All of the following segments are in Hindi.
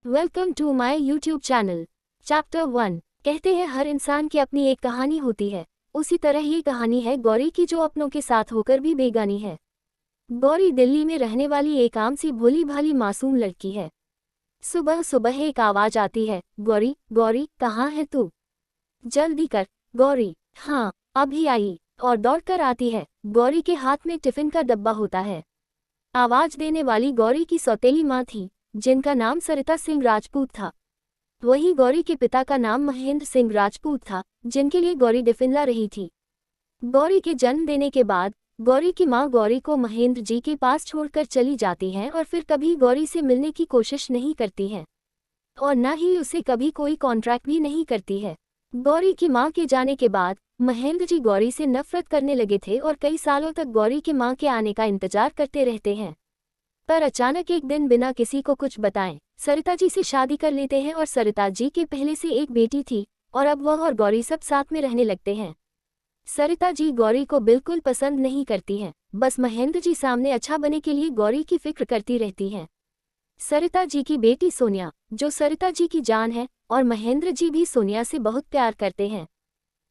Welcome to my YouTube channel. Chapter 1। कहते हैं हर इंसान की अपनी एक कहानी होती है, उसी तरह ये कहानी है गौरी की, जो अपनों के साथ होकर भी बेगानी है। गौरी दिल्ली में रहने वाली एक आम सी भोली भाली मासूम लड़की है। सुबह सुबह एक आवाज आती है, गौरी गौरी कहाँ है तू? जल्दी कर। गौरी हाँ अभी आई, और दौड़कर आती है। गौरी के हाथ में टिफिन का डब्बा होता है। आवाज देने वाली गौरी की सौतेली माँ थी, जिनका नाम सरिता सिंह राजपूत था। वहीं गौरी के पिता का नाम महेंद्र सिंह राजपूत था, जिनके लिए गौरी टिफिन ला रही थी। गौरी के जन्म देने के बाद गौरी की मां गौरी को महेंद्र जी के पास छोड़कर चली जाती हैं और फिर कभी गौरी से मिलने की कोशिश नहीं करती हैं, और न ही उसे कभी कोई कॉन्ट्रैक्ट भी नहीं करती है। गौरी की मां के जाने के बाद महेंद्र जी गौरी से नफरत करने लगे थे और कई सालों तक गौरी की मां के आने का इंतजार करते रहते हैं। पर अचानक एक दिन बिना किसी को कुछ बताएं सरिता जी से शादी कर लेते हैं, और सरिता जी के पहले से एक बेटी थी और अब वह और गौरी सब साथ में रहने लगते हैं। सरिता जी गौरी को बिल्कुल पसंद नहीं करती हैं, बस महेंद्र जी सामने अच्छा बने के लिए गौरी की फिक्र करती रहती हैं। सरिता जी की बेटी सोनिया, जो सरिता जी की जान है, और महेंद्र जी भी सोनिया से बहुत प्यार करते हैं।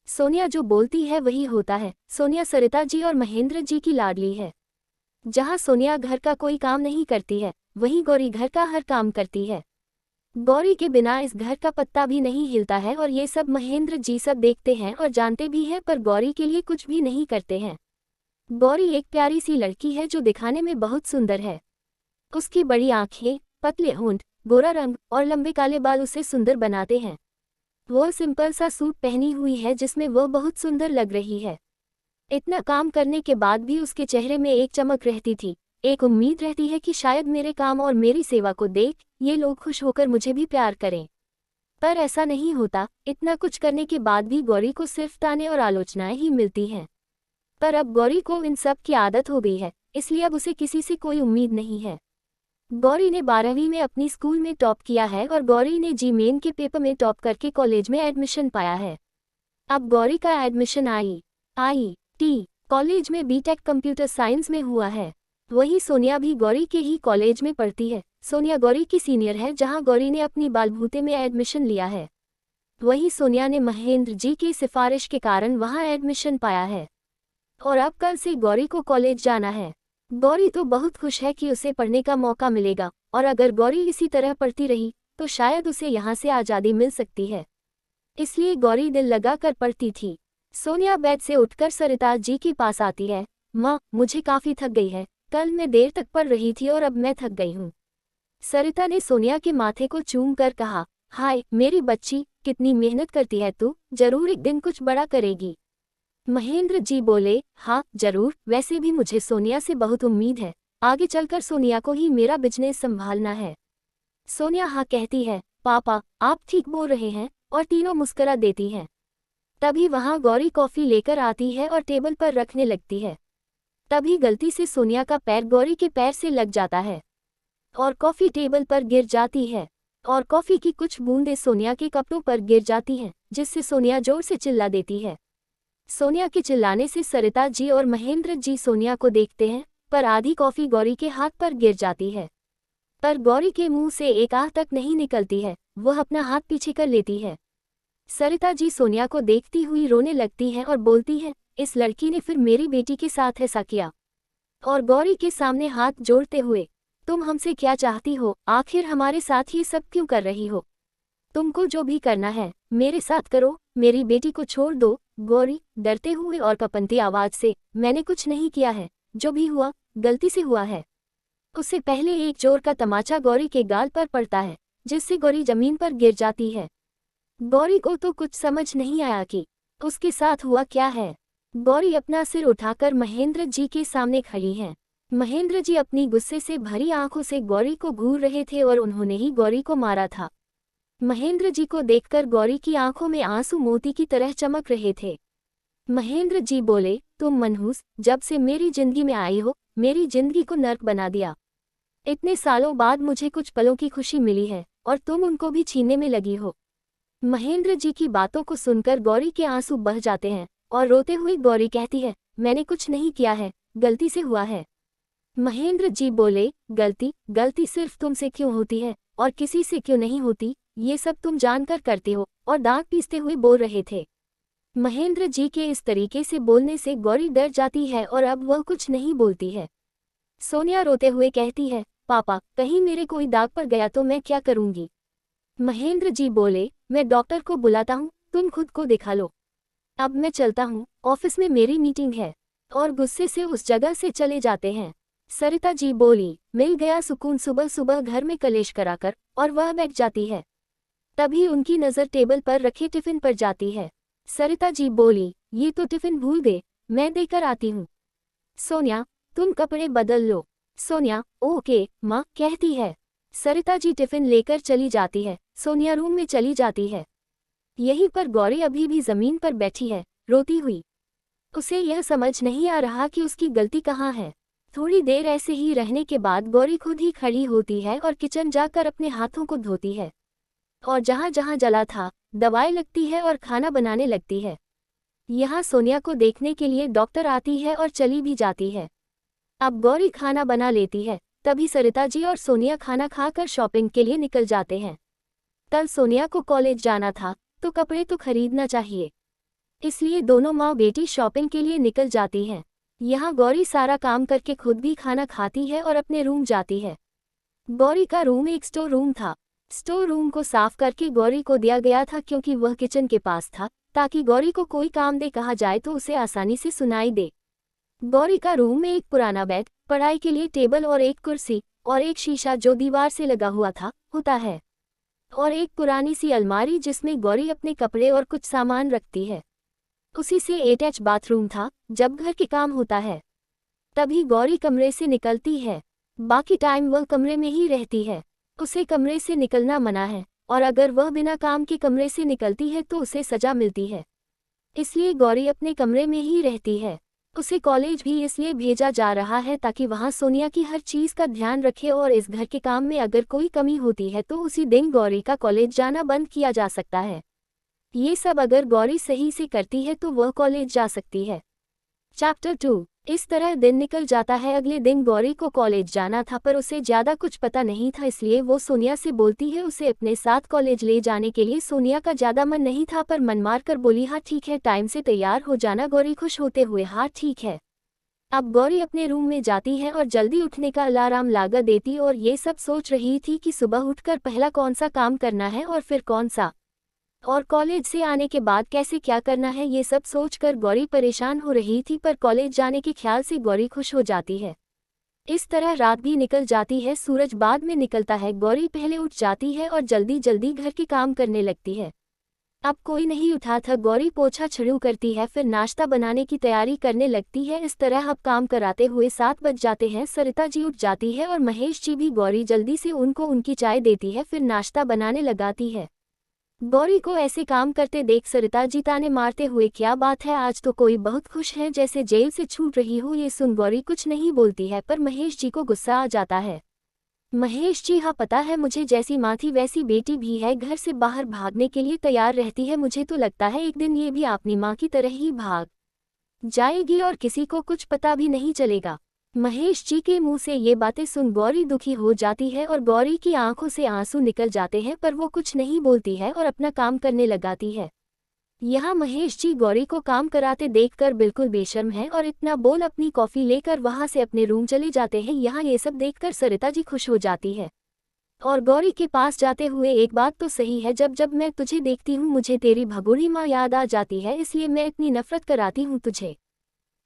सोनिया जो बोलती है वही होता है। सोनिया सरिता जी और महेंद्र जी की लाडली है। जहां सोनिया घर का कोई काम नहीं करती है, वहीं गौरी घर का हर काम करती है। गौरी के बिना इस घर का पत्ता भी नहीं हिलता है, और ये सब महेंद्र जी सब देखते हैं और जानते भी हैं, पर गौरी के लिए कुछ भी नहीं करते हैं। गौरी एक प्यारी सी लड़की है जो दिखाने में बहुत सुंदर है। उसकी बड़ी आंखें, पतले होंठ, गोरा रंग और लंबे काले बाल उसे सुंदर बनाते हैं। वह सिंपल सा सूट पहनी हुई है जिसमें वह बहुत सुंदर लग रही है। इतना काम करने के बाद भी उसके चेहरे में एक चमक रहती थी, एक उम्मीद रहती है कि शायद मेरे काम और मेरी सेवा को देख ये लोग खुश होकर मुझे भी प्यार करें। पर ऐसा नहीं होता। इतना कुछ करने के बाद भी गौरी को सिर्फ ताने और आलोचनाएं ही मिलती हैं। पर अब गौरी को इन सब की आदत हो गई है, इसलिए अब उसे किसी से कोई उम्मीद नहीं है। गौरी ने 12वीं में अपनी स्कूल में टॉप किया है, और गौरी ने जी मेन के पेपर में टॉप करके कॉलेज में एडमिशन पाया है। अब गौरी का एडमिशन IIT कॉलेज में बीटेक कंप्यूटर साइंस में हुआ है। वही सोनिया भी गौरी के ही कॉलेज में पढ़ती है। सोनिया गौरी की सीनियर है, जहां गौरी ने अपनी बालभूते में एडमिशन लिया है। वही सोनिया ने महेंद्र जी की सिफारिश के कारण वहां एडमिशन पाया है, और अब कल से गौरी को कॉलेज जाना है। गौरी तो बहुत खुश है कि उसे पढ़ने का मौका मिलेगा, और अगर गौरी इसी तरह पढ़ती रही तो शायद उसे यहाँ से आज़ादी मिल सकती है। इसलिए गौरी दिल लगाकर पढ़ती थी। सोनिया बेड से उठकर सरिता जी के पास आती है। माँ, मुझे काफ़ी थक गई है, कल मैं देर तक पढ़ रही थी और अब मैं थक गई हूँ। सरिता ने सोनिया के माथे को चूम कर कहा, हाय मेरी बच्ची, कितनी मेहनत करती है तू, जरूर एक दिन कुछ बड़ा करेगी। महेंद्र जी बोले, हाँ जरूर, वैसे भी मुझे सोनिया से बहुत उम्मीद है। आगे चलकर सोनिया को ही मेरा बिजनेस संभालना है। सोनिया हाँ कहती है, पापा आप ठीक बोल रहे हैं, और तीनों मुस्कुरा देती हैं। तभी वहां गौरी कॉफी लेकर आती है और टेबल पर रखने लगती है। तभी गलती से सोनिया का पैर गौरी के पैर से लग जाता है, और कॉफी टेबल पर गिर जाती है, और कॉफी की कुछ बूंदें सोनिया के कपड़ों पर गिर जाती हैं, जिससे सोनिया जोर से चिल्ला देती है। सोनिया के चिल्लाने से सरिता जी और महेंद्र जी सोनिया को देखते हैं, पर आधी कॉफी गौरी के हाथ पर गिर जाती है। पर गौरी के मुंह से एक आह तक नहीं निकलती है, वह अपना हाथ पीछे कर लेती है। सरिता जी सोनिया को देखती हुई रोने लगती हैं और बोलती हैं, इस लड़की ने फिर मेरी बेटी के साथ ऐसा किया। और गौरी के सामने हाथ जोड़ते हुए, तुम हमसे क्या चाहती हो? आखिर हमारे साथ ये सब क्यों कर रही हो? तुमको जो भी करना है मेरे साथ करो, मेरी बेटी को छोड़ दो। गौरी डरते हुए और कपंती आवाज से, मैंने कुछ नहीं किया है, जो भी हुआ गलती से हुआ है। उससे पहले एक जोर का तमाचा गौरी के गाल पर पड़ता है, जिससे गौरी जमीन पर गिर जाती है। गौरी को तो कुछ समझ नहीं आया कि उसके साथ हुआ क्या है। गौरी अपना सिर उठाकर महेंद्र जी के सामने खड़ी हैं। महेंद्र जी अपनी गुस्से से भरी आंखों से गौरी को घूर रहे थे, और उन्होंने ही गौरी को मारा था। महेंद्र जी को देखकर गौरी की आंखों में आंसू मोती की तरह चमक रहे थे। महेंद्र जी बोले, तुम मनहूस, जब से मेरी जिंदगी में आई हो, मेरी जिंदगी को नर्क बना दिया। इतने सालों बाद मुझे कुछ पलों की खुशी मिली है, और तुम उनको भी छीनने में लगी हो। महेंद्र जी की बातों को सुनकर गौरी के आंसू बह जाते हैं, और रोते हुए गौरी कहती है, मैंने कुछ नहीं किया है, गलती से हुआ है। महेंद्र जी बोले, गलती सिर्फ तुमसे क्यों होती है? और किसी से क्यों नहीं होती, ये सब तुम जानकर करते हो, और दांत पीसते हुए बोल रहे थे। महेंद्र जी के इस तरीके से बोलने से गौरी डर जाती है और अब वह कुछ नहीं बोलती है। सोनिया रोते हुए कहती है, पापा, कहीं मेरे कोई दाग पड़ गया तो मैं क्या करूंगी। महेंद्र जी बोले, मैं डॉक्टर को बुलाता हूँ, तुम खुद को दिखा लो। अब मैं चलता हूँ, ऑफिस में मेरी मीटिंग है। और गुस्से से उस जगह से चले जाते हैं। सरिता जी बोली, मिल गया सुकून सुबह सुबह घर में कलेश कराकर, और वह बैठ जाती है। तभी उनकी नज़र टेबल पर रखे टिफिन पर जाती है। सरिता जी बोली, ये तो टिफिन भूल गए, मैं देकर आती हूँ। सोनिया, तुम कपड़े बदल लो। सोनिया, ओके माँ, कहती है। सरिता जी टिफिन लेकर चली जाती है। सोनिया रूम में चली जाती है। यहीं पर गौरी अभी भी जमीन पर बैठी है, रोती हुई। उसे यह समझ नहीं आ रहा कि उसकी गलती कहाँ है। थोड़ी देर ऐसे ही रहने के बाद गौरी खुद ही खड़ी होती है और किचन जाकर अपने हाथों को धोती है। और जहाँ जहाँ जला था, दवाई लगती है और खाना बनाने लगती है। यहाँ सोनिया को देखने के लिए डॉक्टर आती है और चली भी जाती है। अब गौरी खाना बना लेती है। तभी सरिता जी और सोनिया खाना खाकर शॉपिंग के लिए निकल जाते हैं। कल सोनिया को कॉलेज जाना था, तो कपड़े तो खरीदना चाहिए, इसलिए दोनों माँ बेटी शॉपिंग के लिए निकल जाती हैं। यहाँ गौरी सारा काम करके खुद भी खाना खाती है और अपने रूम जाती है। गौरी का रूम एक स्टोर रूम था। स्टोर रूम को साफ करके गौरी को दिया गया था क्योंकि वह किचन के पास था, ताकि गौरी को कोई काम दे कहा जाए तो उसे आसानी से सुनाई दे। गौरी का रूम में एक पुराना बेड, पढ़ाई के लिए टेबल और एक कुर्सी और एक शीशा जो दीवार से लगा हुआ था होता है, और एक पुरानी सी अलमारी जिसमें गौरी अपने कपड़े और कुछ सामान रखती है। उसी से अटैच बाथरूम था। जब घर के काम होता है तभी गौरी कमरे से निकलती है, बाकी टाइम वह कमरे में ही रहती है। उसे कमरे से निकलना मना है, और अगर वह बिना काम के कमरे से निकलती है तो उसे सजा मिलती है। इसलिए गौरी अपने कमरे में ही रहती है। उसे कॉलेज भी इसलिए भेजा जा रहा है ताकि वहां सोनिया की हर चीज़ का ध्यान रखे, और इस घर के काम में अगर कोई कमी होती है तो उसी दिन गौरी का कॉलेज जाना बंद किया जा सकता है। ये सब अगर गौरी सही से करती है तो वह कॉलेज जा सकती है। चैप्टर 2। इस तरह दिन निकल जाता है। अगले दिन गौरी को कॉलेज जाना था, पर उसे ज़्यादा कुछ पता नहीं था, इसलिए वो सोनिया से बोलती है उसे अपने साथ कॉलेज ले जाने के लिए। सोनिया का ज़्यादा मन नहीं था, पर मन मार कर बोली, हाँ ठीक है, टाइम से तैयार हो जाना। गौरी खुश होते हुए, हाँ ठीक है। अब गौरी अपने रूम में जाती है और जल्दी उठने का अलार्म लगा देती, और ये सब सोच रही थी कि सुबह उठकर पहला कौन सा काम करना है और फिर कौन सा, और कॉलेज से आने के बाद कैसे क्या करना है। ये सब सोचकर गौरी परेशान हो रही थी, पर कॉलेज जाने के ख्याल से गौरी खुश हो जाती है। इस तरह रात भी निकल जाती है। सूरज बाद में निकलता है। गौरी पहले उठ जाती है और जल्दी जल्दी घर के काम करने लगती है। अब कोई नहीं उठा था। गौरी पोछा छुड़ू करती है, फिर नाश्ता बनाने की तैयारी करने लगती है। इस तरह अब काम कराते हुए 7 बज जाते हैं। सरिता जी उठ जाती है और महेश जी भी। गौरी जल्दी से उनको उनकी चाय देती है, फिर नाश्ता बनाने लगाती है। गौरी को ऐसे काम करते देख सरिता जी ताने मारते हुए, क्या बात है, आज तो कोई बहुत खुश है, जैसे जेल से छूट रही हो। ये सुन गौरी कुछ नहीं बोलती है, पर महेश जी को गुस्सा आ जाता है। महेश जी, हाँ पता है मुझे, जैसी माँ थी वैसी बेटी भी है, घर से बाहर भागने के लिए तैयार रहती है। मुझे तो लगता है एक दिन ये भी अपनी माँ की तरह ही भाग जाएगी और किसी को कुछ पता भी नहीं चलेगा। महेश जी के मुंह से ये बातें सुन गौरी दुखी हो जाती है और गौरी की आंखों से आंसू निकल जाते हैं, पर वो कुछ नहीं बोलती है और अपना काम करने लगाती है। यहाँ महेश जी गौरी को काम कराते देखकर बिल्कुल बेशर्म है और इतना बोल अपनी कॉफी लेकर वहां से अपने रूम चले जाते हैं। यहाँ ये सब देखकर सरिता जी खुश हो जाती है और गौरी के पास जाते हुए, एक बात तो सही है, जब जब मैं तुझे देखती हूँ मुझे तेरी भगोड़ी माँ याद आ जाती है, इसलिए मैं इतनी नफरत कराती हूँ तुझे।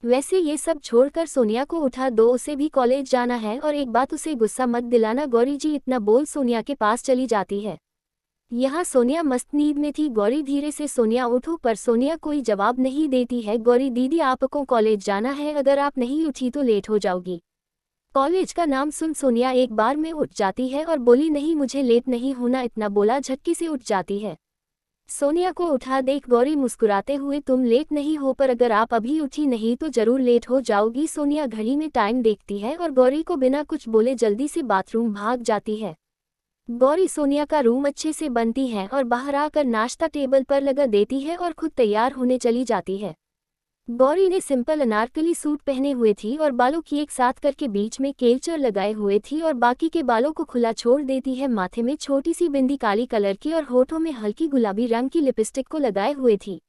वैसे ये सब छोड़कर सोनिया को उठा दो, उसे भी कॉलेज जाना है, और एक बात, उसे गुस्सा मत दिलाना। गौरी जी इतना बोल सोनिया के पास चली जाती है। यहाँ सोनिया मस्त नींद में थी। गौरी धीरे से, सोनिया उठो, पर सोनिया कोई जवाब नहीं देती है। गौरी दीदी आपको कॉलेज जाना है, अगर आप नहीं उठी तो लेट हो जाओगी। कॉलेज का नाम सुन सोनिया एक बार में उठ जाती है और बोली, नहीं मुझे लेट नहीं होना। इतना बोला झटके से उठ जाती है। सोनिया को उठा देख गौरी मुस्कुराते हुए, तुम लेट नहीं हो, पर अगर आप अभी उठी नहीं तो जरूर लेट हो जाओगी। सोनिया घड़ी में टाइम देखती है और गौरी को बिना कुछ बोले जल्दी से बाथरूम भाग जाती है। गौरी सोनिया का रूम अच्छे से बनती है और बाहर आकर नाश्ता टेबल पर लगा देती है और खुद तैयार होने चली जाती है। गौरी ने सिंपल अनारकली सूट पहने हुए थी और बालों की एक साथ करके बीच में केलचर लगाए हुए थी और बाकी के बालों को खुला छोड़ देती है। माथे में छोटी सी बिंदी काली कलर की और होठों में हल्की गुलाबी रंग की लिपस्टिक को लगाए हुए थी।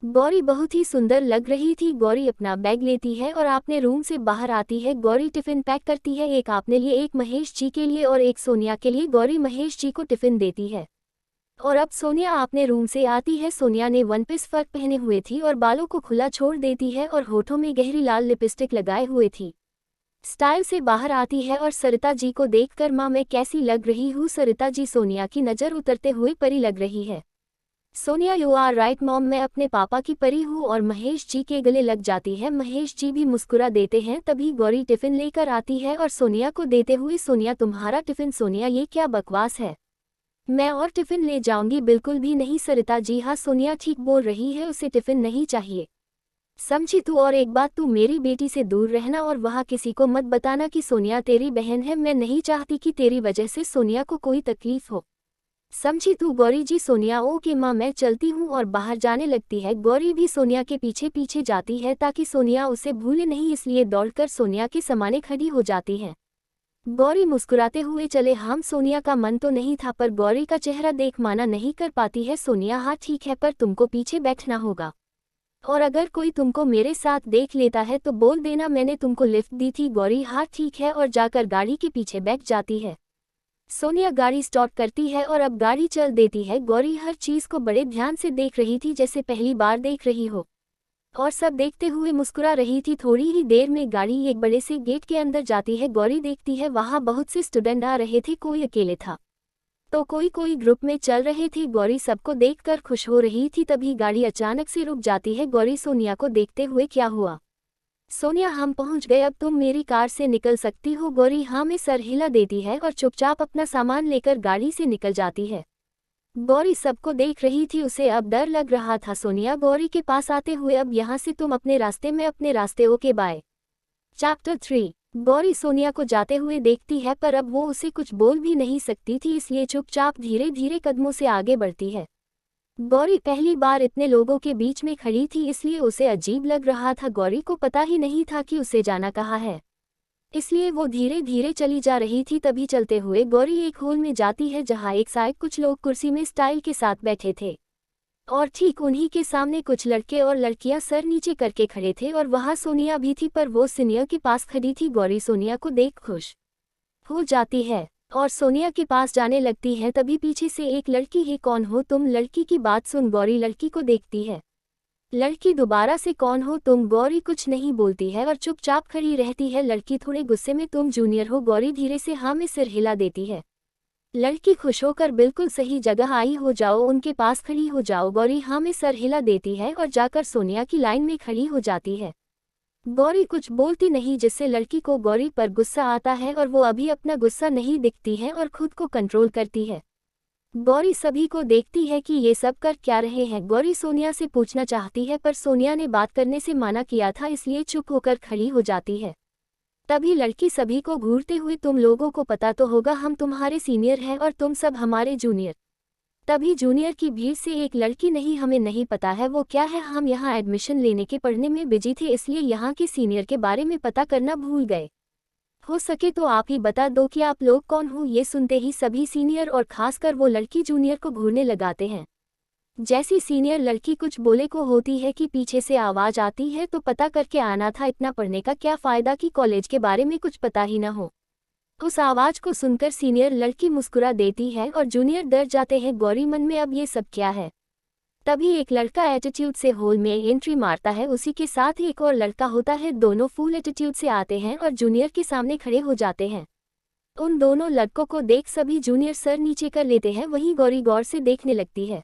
गौरी बहुत ही सुंदर लग रही थी। गौरी अपना बैग लेती है और अपने रूम से बाहर आती है। गौरी टिफिन पैक करती है, एक अपने लिए, एक महेश जी के लिए और एक सोनिया के लिए। गौरी महेश जी को टिफिन देती है और अब सोनिया अपने रूम से आती है। सोनिया ने वन पीस फ्रॉक पहने हुए थी और बालों को खुला छोड़ देती है और होठों में गहरी लाल लिपस्टिक लगाए हुए थी। स्टाइल से बाहर आती है और सरिता जी को देखकर, माँ मैं कैसी लग रही हूँ? सरिता जी सोनिया की नज़र उतरते हुए परी लग रही है। Sonia you are right mom, मैं अपने पापा की परी हूँ और महेश जी के गले लग जाती है। महेश जी भी मुस्कुरा देते हैं। तभी गौरी टिफिन लेकर आती है और सोनिया को देते हुए, सोनिया तुम्हारा टिफिन। सोनिया ये क्या बकवास है, मैं और टिफिन ले जाऊंगी। बिल्कुल भी नहीं सरिता जी, हाँ सोनिया ठीक बोल रही है, उसे टिफिन नहीं चाहिए, समझी तू? और एक बात, तू मेरी बेटी से दूर रहना और वहाँ किसी को मत बताना कि सोनिया तेरी बहन है। मैं नहीं चाहती कि तेरी वजह से सोनिया को कोई तकलीफ हो, समझी तू? गौरी जी सोनिया ओके माँ मैं चलती हूँ और बाहर जाने लगती है। गौरी भी सोनिया के पीछे पीछे जाती है ताकि सोनिया उसे भूले नहीं, इसलिए दौड़कर सोनिया के सामने खड़ी हो जाती है। गौरी मुस्कुराते हुए चले हम। सोनिया का मन तो नहीं था पर गौरी का चेहरा देख माना नहीं कर पाती है। सोनिया हाँ ठीक है, पर तुमको पीछे बैठना होगा और अगर कोई तुमको मेरे साथ देख लेता है तो बोल देना मैंने तुमको लिफ्ट दी थी। गौरी हाँ ठीक है और जाकर गाड़ी के पीछे बैठ जाती है। सोनिया गाड़ी स्टार्ट करती है और अब गाड़ी चल देती है। गौरी हर चीज़ को बड़े ध्यान से देख रही थी जैसे पहली बार देख रही हो और सब देखते हुए मुस्कुरा रही थी। थोड़ी ही देर में गाड़ी एक बड़े से गेट के अंदर जाती है। गौरी देखती है वहाँ बहुत से स्टूडेंट आ रहे थे, कोई अकेले था तो कोई ग्रुप में चल रहे थे। गौरी सबको देखकर खुश हो रही थी। तभी गाड़ी अचानक से रुक जाती है। गौरी सोनिया को देखते हुए क्या हुआ? सोनिया हम पहुंच गए, अब तुम मेरी कार से निकल सकती हो। गौरी हाँ में सर हिला देती है और चुपचाप अपना सामान लेकर गाड़ी से निकल जाती है। गौरी सबको देख रही थी, उसे अब डर लग रहा था। सोनिया गौरी के पास आते हुए, अब यहाँ से तुम अपने रास्ते, में अपने रास्ते, okay bye. Chapter 3। Gauri Sonia को जाते हुए देखती है पर अब वो उसे कुछ बोल भी नहीं सकती थी, इसलिए चुपचाप धीरे धीरे कदमों से आगे बढ़ती है। गौरी पहली बार इतने लोगों के बीच में खड़ी थी इसलिए उसे अजीब लग रहा था। गौरी को पता ही नहीं था कि उसे जाना कहाँ है, इसलिए वो धीरे धीरे चली जा रही थी। तभी चलते हुए गौरी एक हॉल में जाती है जहाँ एक साइड कुछ लोग कुर्सी में स्टाइल के साथ बैठे थे और ठीक उन्हीं के सामने कुछ लड़के और लड़कियां सर नीचे करके खड़े थे और वहाँ सोनिया भी थी पर वो सीनियर के पास खड़ी थी। गौरी सोनिया को देख खुश हो जाती है और सोनिया के पास जाने लगती है। तभी पीछे से एक लड़की, है कौन हो तुम? लड़की की बात सुन गौरी लड़की को देखती है। लड़की दोबारा से कौन हो तुम? गौरी कुछ नहीं बोलती है और चुपचाप खड़ी रहती है। लड़की थोड़े गुस्से में, तुम जूनियर हो? गौरी धीरे से हाँ में सिर हिला देती है। लड़की खुश होकर, बिल्कुल सही जगह आई हो, जाओ उनके पास खड़ी हो जाओ। गौरी हाँ में सर हिला देती है और जाकर सोनिया की लाइन में खड़ी हो जाती है। गौरी कुछ बोलती नहीं जिससे लड़की को गौरी पर गुस्सा आता है और वो अभी अपना गुस्सा नहीं दिखती है और खुद को कंट्रोल करती है। गौरी सभी को देखती है कि ये सब कर क्या रहे हैं। गौरी सोनिया से पूछना चाहती है पर सोनिया ने बात करने से मना किया था, इसलिए चुप होकर खड़ी हो जाती है। तभी लड़की सभी को घूरते हुए, तुम लोगों को पता तो होगा हम तुम्हारे सीनियर हैं और तुम सब हमारे जूनियर। तभी जूनियर की भीड़ से एक लड़की, नहीं हमें नहीं पता है वो क्या है, हम यहाँ एडमिशन लेने के पढ़ने में बिजी थे इसलिए यहाँ के सीनियर के बारे में पता करना भूल गए। हो सके तो आप ही बता दो कि आप लोग कौन हो। ये सुनते ही सभी सीनियर और खासकर वो लड़की जूनियर को घूरने लगाते हैं। जैसी सीनियर लड़की कुछ बोले को होती है कि पीछे से आवाज आती है तो पता करके आना था, इतना पढ़ने का क्या फायदा कि कॉलेज के बारे में कुछ पता ही ना हो। उस आवाज को सुनकर सीनियर लड़की मुस्कुरा देती है और जूनियर डर जाते हैं। गौरी मन में अब ये सब क्या है। तभी एक लड़का एटीट्यूड से हॉल में एंट्री मारता है, उसी के साथ एक और लड़का होता है। दोनों फुल एटीट्यूड से आते हैं और जूनियर के सामने खड़े हो जाते हैं। उन दोनों लड़कों को देख सभी जूनियर सर नीचे कर लेते हैं, वहीं गौरी गौर से देखने लगती है।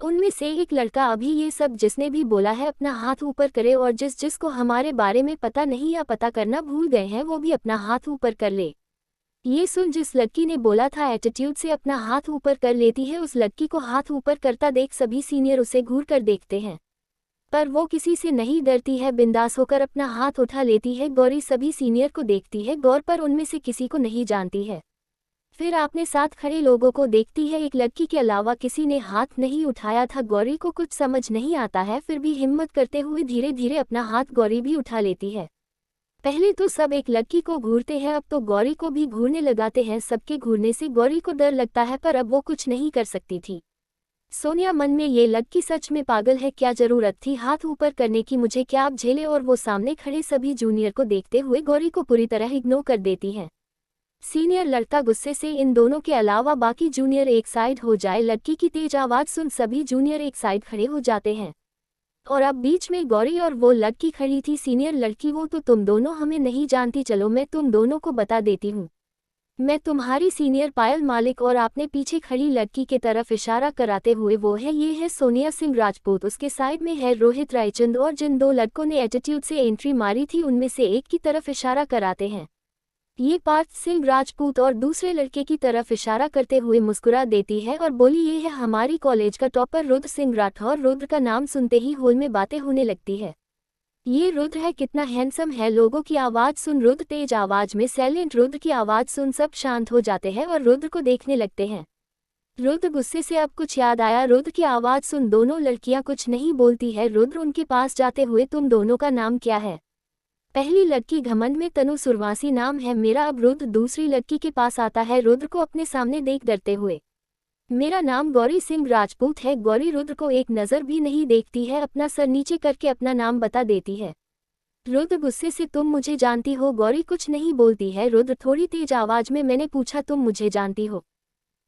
उनमें से एक लड़का, अभी ये सब जिसने भी बोला है अपना हाथ ऊपर करे और जिसको हमारे बारे में पता नहीं या पता करना भूल गए हैं वो भी अपना हाथ ऊपर कर ले। ये सुन जिस लड़की ने बोला था एटीट्यूड से अपना हाथ ऊपर कर लेती है, उस लड़की को हाथ ऊपर करता देख सभी सीनियर उसे घूर कर देखते हैं पर वो किसी से नहीं डरती है, बिंदास होकर अपना हाथ उठा लेती है। गौरी सभी सीनियर को देखती है गौर पर उनमें से किसी को नहीं जानती है। फिर आपने साथ खड़े लोगों को देखती है, एक लड़की के अलावा किसी ने हाथ नहीं उठाया था। गौरी को कुछ समझ नहीं आता है, फिर भी हिम्मत करते हुए धीरे धीरे अपना हाथ गौरी भी उठा लेती है। पहले तो सब एक लड़की को घूरते हैं, अब तो गौरी को भी घूरने लगाते हैं। सबके घूरने से गौरी को डर लगता है, पर अब वो कुछ नहीं कर सकती थी। सोनिया मन में ये लड़की सच में पागल है, क्या जरूरत थी हाथ ऊपर करने की, मुझे क्या अब झेले। और वो सामने खड़े सभी जूनियर को देखते हुए गौरी को पूरी तरह इग्नोर कर देती है। सीनियर लड़का गुस्से से इन दोनों के अलावा बाकी जूनियर एक साइड हो जाए। लड़की की तेज आवाज सुन सभी जूनियर एक साइड खड़े हो जाते हैं और अब बीच में गौरी और वो लड़की खड़ी थी। सीनियर लड़की, वो तो तुम दोनों हमें नहीं जानती, चलो मैं तुम दोनों को बता देती हूँ, मैं तुम्हारी सीनियर पायल मालिक। और आपने पीछे खड़ी लड़की के तरफ इशारा कराते हुए, वो है, ये है सोनिया सिंह राजपूत। उसके साइड में है रोहित रायचंद। और जिन दो लड़कों ने एटीट्यूड से एंट्री मारी थी उनमें से एक की तरफ इशारा कराते हैं ये पार्थ सिंह राजपूत, और दूसरे लड़के की तरफ इशारा करते हुए मुस्कुरा देती है और बोली, ये है हमारी कॉलेज का टॉपर रुद्र सिंह राठौर। रुद्र का नाम सुनते ही हॉल में बातें होने लगती है, ये रुद्र है, कितना हैंडसम है। लोगों की आवाज सुन रुद्र तेज आवाज में साइलेंट, रुद्र की आवाज सुन सब शांत हो जाते हैं और रुद्र को देखने लगते हैं। रुद्र गुस्से से अब कुछ याद आया, रुद्र की आवाज सुन दोनों लड़कियां कुछ नहीं बोलती है। रुद्र उनके पास जाते हुए, तुम दोनों का नाम क्या है। पहली लड़की घमंड में, तनु सुरवासी नाम है मेरा। अब रुद्र दूसरी लड़की के पास आता है, रुद्र को अपने सामने देख डरते हुए, मेरा नाम गौरी सिंह राजपूत है। गौरी रुद्र को एक नज़र भी नहीं देखती है, अपना सर नीचे करके अपना नाम बता देती है। रुद्र गुस्से से, तुम मुझे जानती हो। गौरी कुछ नहीं बोलती है। रुद्र थोड़ी तेज आवाज में, मैंने पूछा तुम मुझे जानती हो।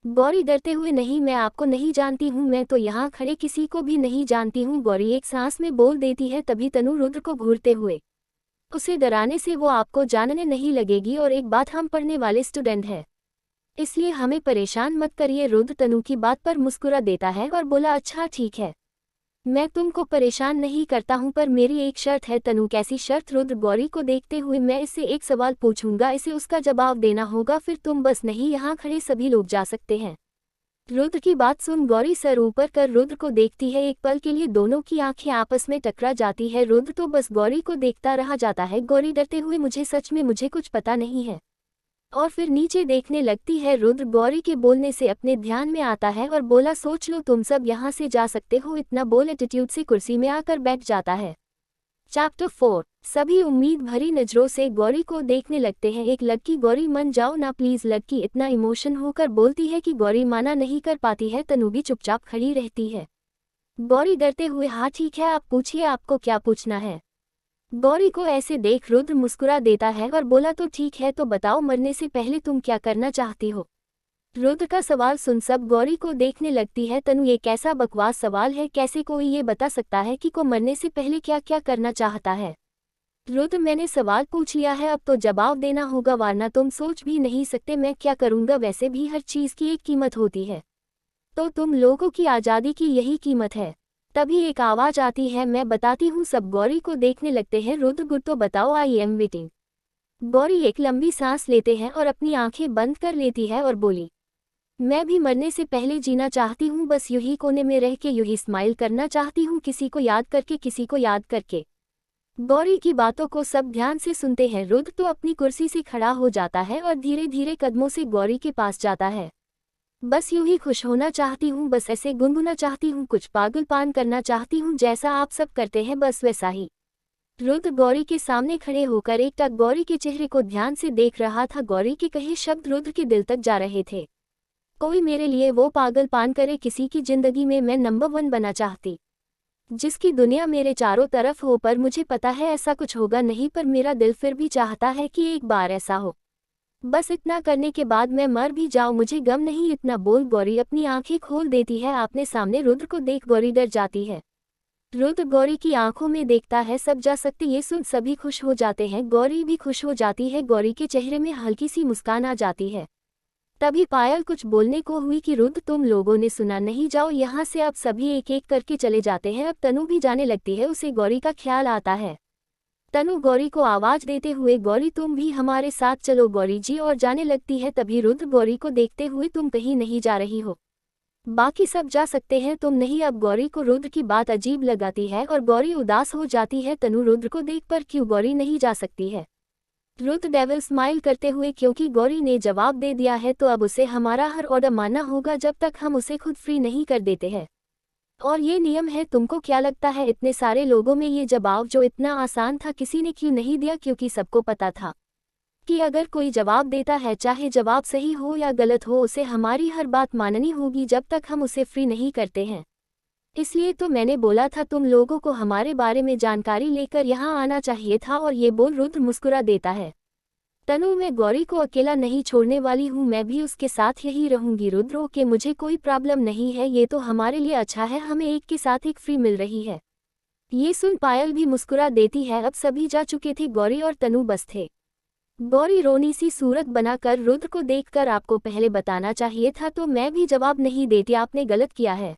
गौरी डरते हुए, नहीं मैं आपको नहीं जानती हूँ, मैं तो यहाँ खड़े किसी को भी नहीं जानती हूँ। गौरी एक सांस में बोल देती है। तभी तनु रुद्र को घूरते हुए, उसे डराने से वो आपको जानने नहीं लगेगी, और एक बात, हम पढ़ने वाले स्टूडेंट हैं, इसलिए हमें परेशान मत करिए। रुद्र तनु की बात पर मुस्कुरा देता है और बोला, अच्छा ठीक है, मैं तुमको परेशान नहीं करता हूं, पर मेरी एक शर्त है। तनु, कैसी शर्त। रुद्र गौरी को देखते हुए, मैं इससे एक सवाल पूछूंगा, इसे उसका जवाब देना होगा, फिर तुम बस नहीं यहाँ खड़े सभी लोग जा सकते हैं। रुद्र की बात सुन गौरी सर ऊपर कर रुद्र को देखती है। एक पल के लिए दोनों की आंखें आपस में टकरा जाती है। रुद्र तो बस गौरी को देखता रह जाता है। गौरी डरते हुए, मुझे सच में मुझे कुछ पता नहीं है, और फिर नीचे देखने लगती है। रुद्र गौरी के बोलने से अपने ध्यान में आता है और बोला, सोच लो तुम सब यहाँ से जा सकते हो। इतना बोल एटीट्यूड से कुर्सी में आकर बैठ जाता है। चैप्टर 4। सभी उम्मीद भरी नजरों से गौरी को देखने लगते हैं। एक लड़की, गौरी मन जाओ ना प्लीज। लड़की इतना इमोशन होकर बोलती है कि गौरी माना नहीं कर पाती है। तनु भी चुपचाप खड़ी रहती है। गौरी डरते हुए, हाँ ठीक है, आप पूछिए, आपको क्या पूछना है। गौरी को ऐसे देख रुद्र मुस्कुरा देता है और बोला, तो ठीक है, तो बताओ मरने से पहले तुम क्या करना चाहती हो। रुद्र का सवाल सुन सब गौरी को देखने लगती है। तनु, ये कैसा बकवास सवाल है, कैसे कोई ये बता सकता है कि को मरने से पहले क्या क्या करना चाहता है। रुद्र, मैंने सवाल पूछ लिया है, अब तो जवाब देना होगा, वरना तुम सोच भी नहीं सकते मैं क्या करूँगा। वैसे भी हर चीज़ की एक कीमत होती है, तो तुम लोगों की आज़ादी की यही कीमत है। तभी एक आवाज आती है, मैं बताती हूँ। सब गौरी को देखने लगते हैं। रुद्र, गुड तो बताओ, आई एम वेटिंग। गौरी एक लंबी सांस लेते हैं और अपनी आंखें बंद कर लेती है और बोली, मैं भी मरने से पहले जीना चाहती हूँ, बस यूं ही कोने में रह के यूं ही स्माइल करना चाहती हूँ, किसी को याद करके, किसी को याद करके। गौरी की बातों को सब ध्यान से सुनते हैं। रुद्र तो अपनी कुर्सी से खड़ा हो जाता है और धीरे धीरे कदमों से गौरी के पास जाता है। बस यूं ही खुश होना चाहती हूँ, बस ऐसे गुनगुना चाहती हूँ, कुछ पागलपन करना चाहती हूँ, जैसा आप सब करते हैं, बस वैसा ही। रुद्र गौरी के सामने खड़े होकर एकटक गौरी के चेहरे को ध्यान से देख रहा था। गौरी के कहे शब्द रुद्र के दिल तक जा रहे थे। कोई मेरे लिए वो पागलपन करे, किसी की जिंदगी में मैं नंबर 1 बना चाहती, जिसकी दुनिया मेरे चारों तरफ हो, पर मुझे पता है ऐसा कुछ होगा नहीं, पर मेरा दिल फिर भी चाहता है कि एक बार ऐसा हो। बस इतना करने के बाद मैं मर भी जाऊं, मुझे गम नहीं। इतना बोल गौरी अपनी आंखें खोल देती है। आपने सामने रुद्र को देख गौरी डर जाती है। रुद्र गौरी की आंखों में देखता है, सब जा सकते, ये सुन सभी खुश हो जाते हैं। गौरी भी खुश हो जाती है। गौरी के चेहरे में हल्की सी मुस्कान आ जाती है। तभी पायल कुछ बोलने को हुई कि रुद्र, तुम लोगों ने सुना नहीं, जाओ यहाँ से। अब सभी एक एक करके चले जाते हैं। अब तनु भी जाने लगती है, उसे गौरी का ख्याल आता है। तनु गौरी को आवाज देते हुए, गौरी तुम भी हमारे साथ चलो गौरी जी, और जाने लगती है। तभी रुद्र गौरी को देखते हुए, तुम कहीं नहीं जा रही हो, बाकी सब जा सकते हैं, तुम नहीं। अब गौरी को रुद्र की बात अजीब लगाती है और गौरी उदास हो जाती है। तनु रुद्र को देख, पर क्यों गौरी नहीं जा सकती है। रुद्र डेविल स्माइल करते हुए, क्योंकि गौरी ने जवाब दे दिया है तो अब उसे हमारा हर ऑर्डर मानना होगा जब तक हम उसे खुद फ्री नहीं कर देते हैं। और ये नियम है। तुमको क्या लगता है इतने सारे लोगों में ये जवाब जो इतना आसान था किसी ने क्यों नहीं दिया? क्योंकि सबको पता था कि अगर कोई जवाब देता है, चाहे जवाब सही हो या गलत हो, उसे हमारी हर बात माननी होगी जब तक हम उसे फ्री नहीं करते हैं। इसलिए तो मैंने बोला था तुम लोगों को हमारे बारे में जानकारी लेकर यहाँ आना चाहिए था। और ये बोल रुद्र मुस्कुरा देता है, तनु मैं गौरी को अकेला नहीं छोड़ने वाली हूँ, मैं भी उसके साथ यही रहूंगी। रुद्रो के मुझे कोई प्रॉब्लम नहीं है, ये तो हमारे लिए अच्छा है, हमें एक के साथ एक फ्री मिल रही है। ये सुन पायल भी मुस्कुरा देती है। अब सभी जा चुके थे, गौरी और तनु बस थे। गौरी रोनी सी सूरत बनाकर रुद्र को देखकर, आपको पहले बताना चाहिए था तो मैं भी जवाब नहीं देती, आपने गलत किया है।